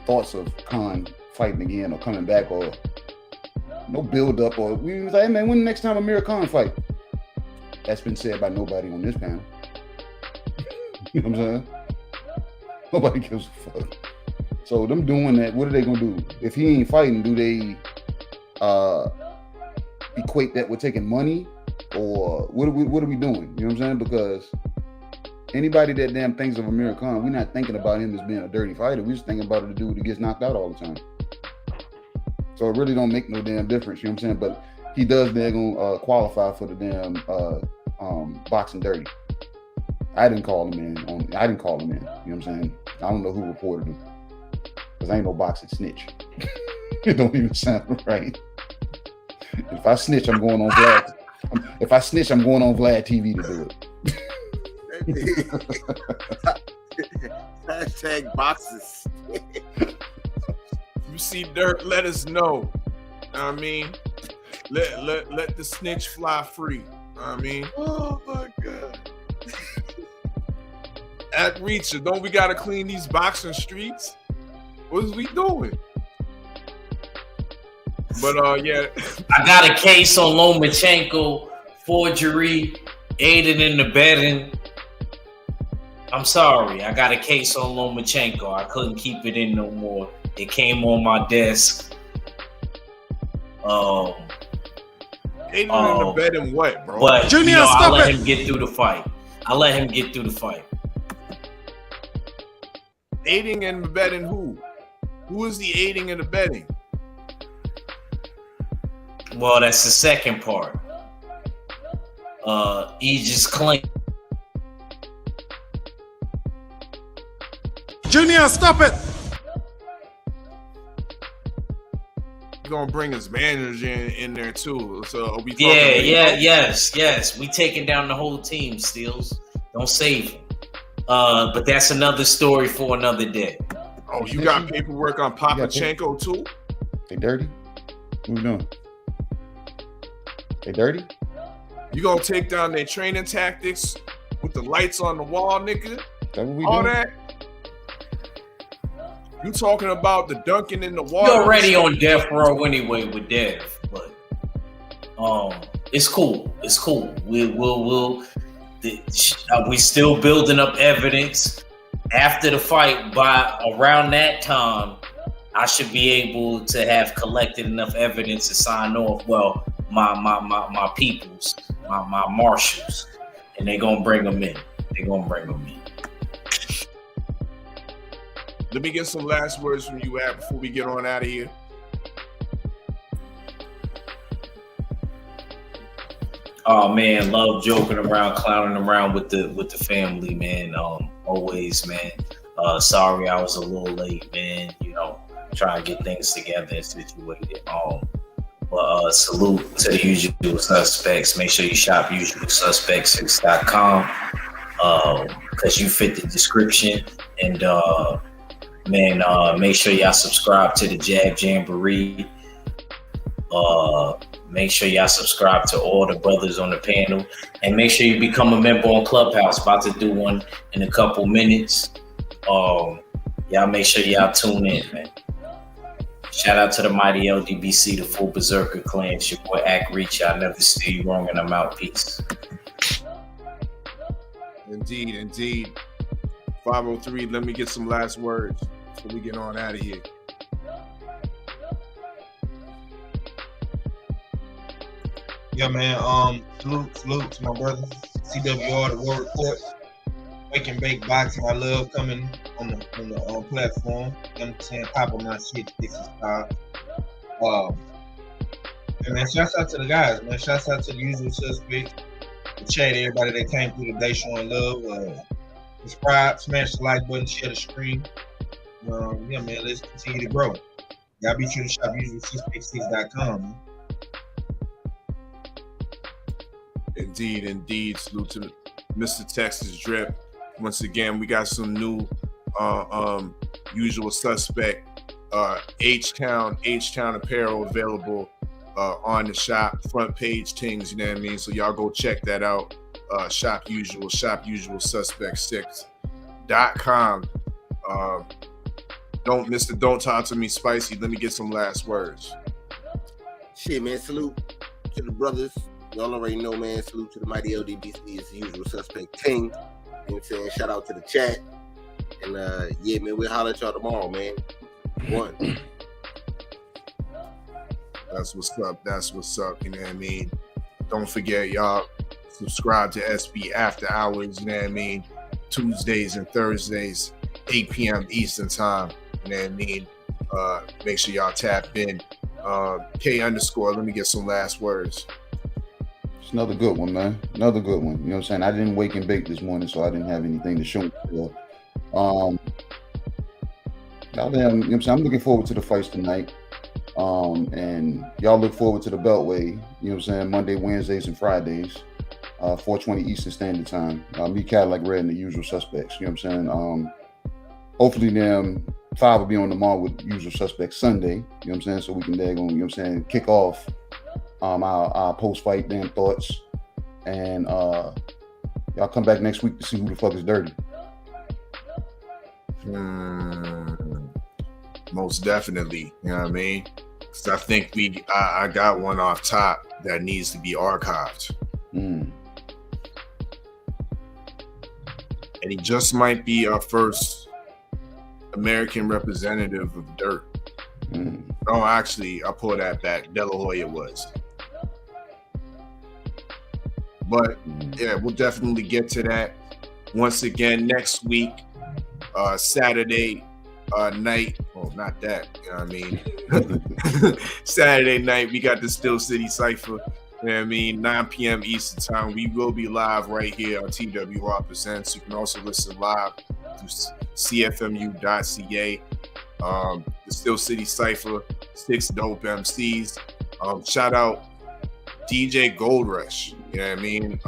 thoughts of Khan fighting again or coming back or no build up or we was like, hey man, when the next time Amir Khan fight? That's been said by nobody on this panel. You know what I'm saying? Nobody gives a fuck. So them doing that, what are they gonna do? If he ain't fighting, do they equate that with taking money? Or what are we doing? You know what I'm saying? Because anybody that damn thinks of Amir Khan, we're not thinking about him as being a dirty fighter. We're just thinking about a dude that gets knocked out all the time. So it really don't make no damn difference. You know what I'm saying? But he does qualify for the damn boxing dirty. I didn't call him in. You know what I'm saying? I don't know who reported him. Because I ain't no boxing snitch. It don't even sound right. If I snitch, I'm going on Vlad. If I snitch, I'm going on Vlad TV to do it. Hashtag boxes. You see dirt, let us know. Know what I mean? Let the snitch fly free. Know what I mean? Oh my God. At Reacher, don't we gotta clean these boxing streets? What is we doing? But yeah. I got a case on Lomachenko, forgery, aiding and abetting. I'm sorry, I got a case on Lomachenko. I couldn't keep it in no more. It came on my desk. Aiding and abetting what, bro? But Junior, I let him get through the fight. Aiding and abetting who? Who is the aiding and abetting? Well, that's the second part. Aegis claim. Junior, stop it! He's gonna bring his manager in there too. So we yes. We taking down the whole team, Steels. Don't save him. But that's another story for another day. Oh, you got paperwork on Papachenko too? They dirty? What we doing? They dirty? You gonna take down their training tactics with the lights on the wall, nigga? That what we all doing? That? You talking about the dunking in the water? You're already on death row anyway with Dev, but it's cool. It's cool. We still building up evidence. After the fight, by around that time, I should be able to have collected enough evidence to sign off. Well, my peoples, my marshals, and they're gonna bring them in. Let me get some last words from you, Ab, before we get on out of here. Oh man, love joking around, clowning around with the family, man. Always, man. Sorry I was a little late, man. You know, trying to get things together and situated. But salute to the usual suspects. Make sure you shop usualsuspects6.com because you fit the description. And make sure y'all subscribe to the Jab Jamboree. Make sure y'all subscribe to all the brothers on the panel, and make sure you become a member on Clubhouse. About to do one in a couple minutes. Y'all make sure y'all tune in, man. Shout out to the mighty LDBC, the full Berserker clan. It's your boy Ack Reach. I'll never steer you wrong, and I'm out. Peace. Indeed. 503, let me get some last words before we get on out of here. Yeah, man. Salute to my brother, TWR, the War Report. Wake and Bake Boxing. I love coming on the platform. You know what I'm saying? Popping my shit, fixing stuff. And man, shouts out to the guys, man. Shouts out to the usual suspects, the chat, everybody that came through today showing love. Subscribe, smash the like button, share the stream. Yeah, man, let's continue to grow. Y'all be sure to shop usual666.com, man. Indeed. Salute to Mr. Texas Drip. Once again, we got some new usual suspect H-Town apparel available on the shop front page things, you know what I mean? So y'all go check that out. Shop usual suspect6.com. Don't talk to me spicy. Let me get some last words. Shit, man. Salute to the brothers. Y'all already know, man. Salute to the mighty LDBC. It's the usual suspect team. You know what I'm saying? Shout out to the chat. And yeah, man, we'll holler at y'all tomorrow, man. One. That's what's up. You know what I mean? Don't forget, y'all, subscribe to SB After Hours, you know what I mean? Tuesdays and Thursdays, 8 p.m. Eastern time. You know what I mean? Make sure y'all tap in. K_, let me get some last words. It's another good one, man. Another good one. You know what I'm saying? I didn't wake and bake this morning, so I didn't have anything to show for. You know what I'm saying? I'm looking forward to the fights tonight. And y'all look forward to the Beltway, you know what I'm saying? Monday, Wednesdays, and Fridays, 4:20 Eastern Standard Time. Me, Cadillac Red, and the usual suspects, you know what I'm saying? Hopefully them 5 will be on the mall with usual suspects Sunday, you know what I'm saying? So we can, you know what I'm saying, kick off our post-fight damn thoughts. And y'all come back next week to see who the fuck is dirty. Most definitely, you know what I mean? Because I think I got one off top that needs to be archived. And he just might be our first American representative of dirt. No, actually, I pull that back. De La Hoya was. But yeah, we'll definitely get to that. Once again, next week, Saturday night. Oh, not that. You know what I mean? Saturday night, we got the Steel City Cypher. You know what I mean? 9 p.m. Eastern time. We will be live right here on TWR Presents. You can also listen live to cfmu.ca. The Steel City Cypher, 6 dope MCs. Shout out DJ Gold Rush. You know what I mean?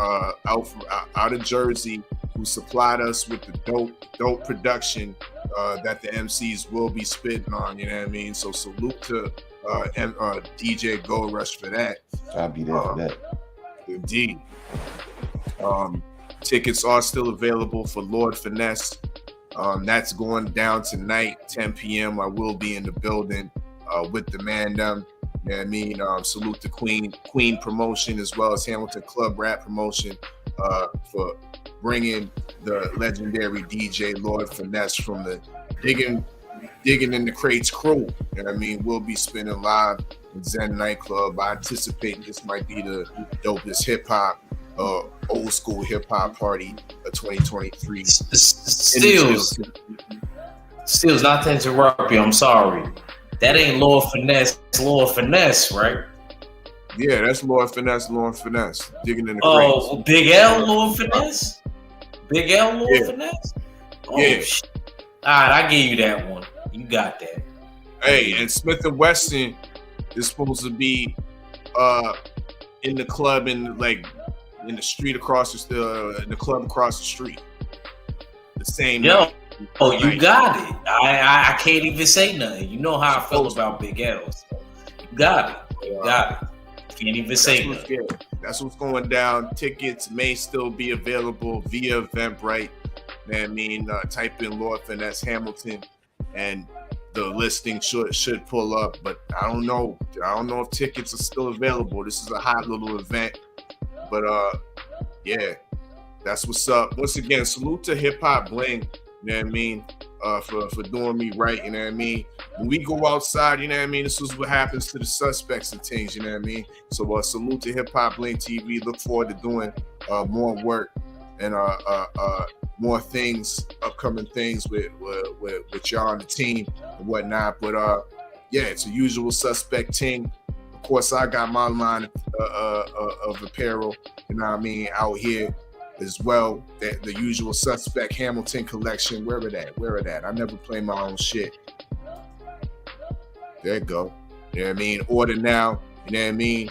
Out of Jersey, who supplied us with the dope production that the MCs will be spitting on, you know what I mean? So salute to DJ Gold Rush for that. I'll be there for that. Indeed. Tickets are still available for Lord Finesse. That's going down tonight, 10 p.m. I will be in the building with the man them. You know what I mean? Salute to Queen Promotion as well as Hamilton Club Rap Promotion for bringing the legendary DJ Lord Finesse from the Digging in the Crates crew. You know what I mean? We'll be spinning live in Zen Nightclub. I anticipate this might be the dopest hip-hop, old school hip-hop party of 2023. Steels, not to interrupt you, I'm sorry. That ain't Lord Finesse, it's Lord Finesse, right? Yeah, that's Lord Finesse. Digging in the Crates. Oh, Big L Lord Finesse? Big L Lord Finesse? Oh, yeah. All right, I gave you that one. You got that. Hey, and Smith & Wesson is supposed to be in the club in the street across in the club across the street. The same night. Oh, you got it. I can't even say nothing. You know how I feel about Big L. So you got it. You got it. Can't even say that. That's what's going down. Tickets may still be available via Eventbrite. I mean, type in Lawfin, that's Hamilton, and the listing should pull up. But I don't know. I don't know if tickets are still available. This is a hot little event. But yeah, that's what's up. Once again, salute to Hip Hop Bling. You know what I mean? For doing me right, you know what I mean? When we go outside, you know what I mean? This is what happens to the suspects and things, you know what I mean? So salute to Hip Hop Bling TV. Look forward to doing more work and more things, upcoming things with y'all on the team and whatnot. But yeah, it's a usual suspect team. Of course, I got my line of apparel, you know what I mean, out here as well. The usual suspect Hamilton collection. Where it at? I never play my own shit. There you go. You know what I mean? Order now. You know what I mean?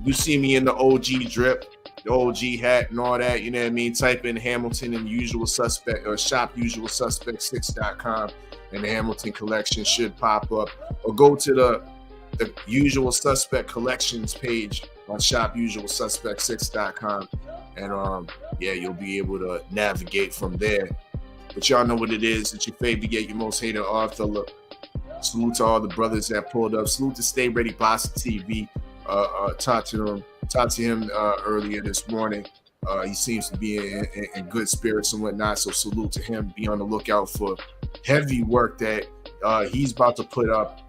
You see me in the OG drip, the OG hat and all that. You know what I mean? Type in Hamilton and usual suspect, or shop usualsuspect6.com, and the Hamilton collection should pop up. Or go to the usual suspect collections page on shop usualsuspect6.com. And yeah, you'll be able to navigate from there. But y'all know what it is. It's your favorite, yet your most hated Oddfella. Salute to all the brothers that pulled up. Salute to Stay Ready Boxing TV. Talked to him earlier this morning. He seems to be in good spirits and whatnot. So salute to him. Be on the lookout for heavy work that he's about to put up.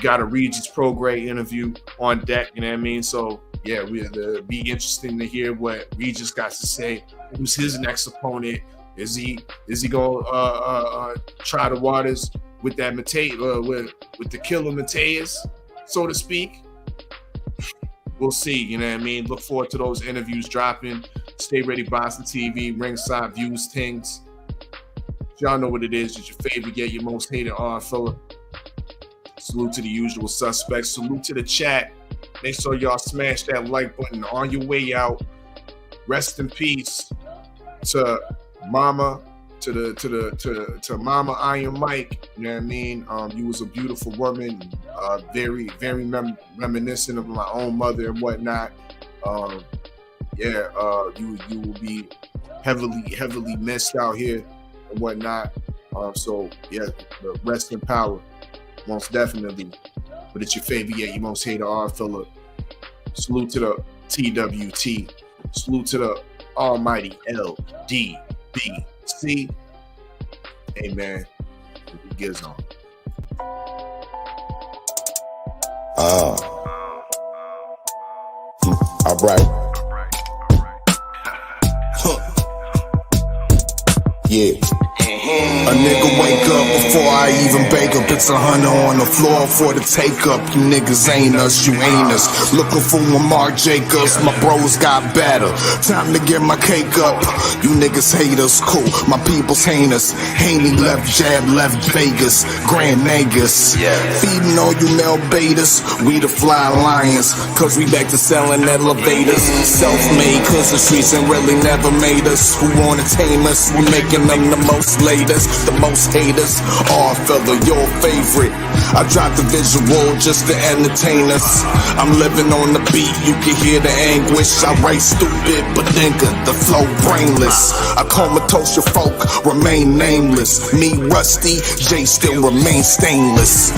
Got a Regis Prograde interview on deck. You know what I mean? So yeah, it'll be interesting to hear what Regis got to say. Who's his next opponent? Is he gonna try the waters with that with the killer Mateus, so to speak? We'll see. You know what I mean? Look forward to those interviews dropping. Stay Ready Boxing TV, ringside views, things. Y'all know what it is. It's your favorite, yet your most hated Oddfella. Salute to the usual suspects. Salute to the chat. Make sure y'all smash that like button on your way out. Rest in peace to Mama, to Mama Iron Mike. You know what I mean? You was a beautiful woman, very, very reminiscent of my own mother and whatnot. Yeah, you will be heavily missed out here and whatnot. So yeah, rest in power, most definitely. But it's your favorite, yet your most hated Oddfella. Salute to the TWT. Salute to the almighty LDBC. Hey man, it gets on. All right. Yeah. A nigga wake up before I even bake up. It's 100 on the floor for the take up. You niggas ain't us, you ain't us. Looking for a Mark Jacobs, my bros got better. Time to get my cake up. You niggas hate us, cool. My people's hate us. Haney left jab, left Vegas. Grand Nagus. Feeding all you male betas. We the fly lions, cause we back to selling elevators. Self-made, cause the streets ain't really never made us. Who wanna tame us? We making them the most latest, the most haters. Oddfella, your favorite. I drop the visual just to entertain us. I'm living on the beat, you can hear the anguish. I write stupid, but nigga, the flow brainless. I comatose your folk, remain nameless. Me rusty, Jay still remain stainless.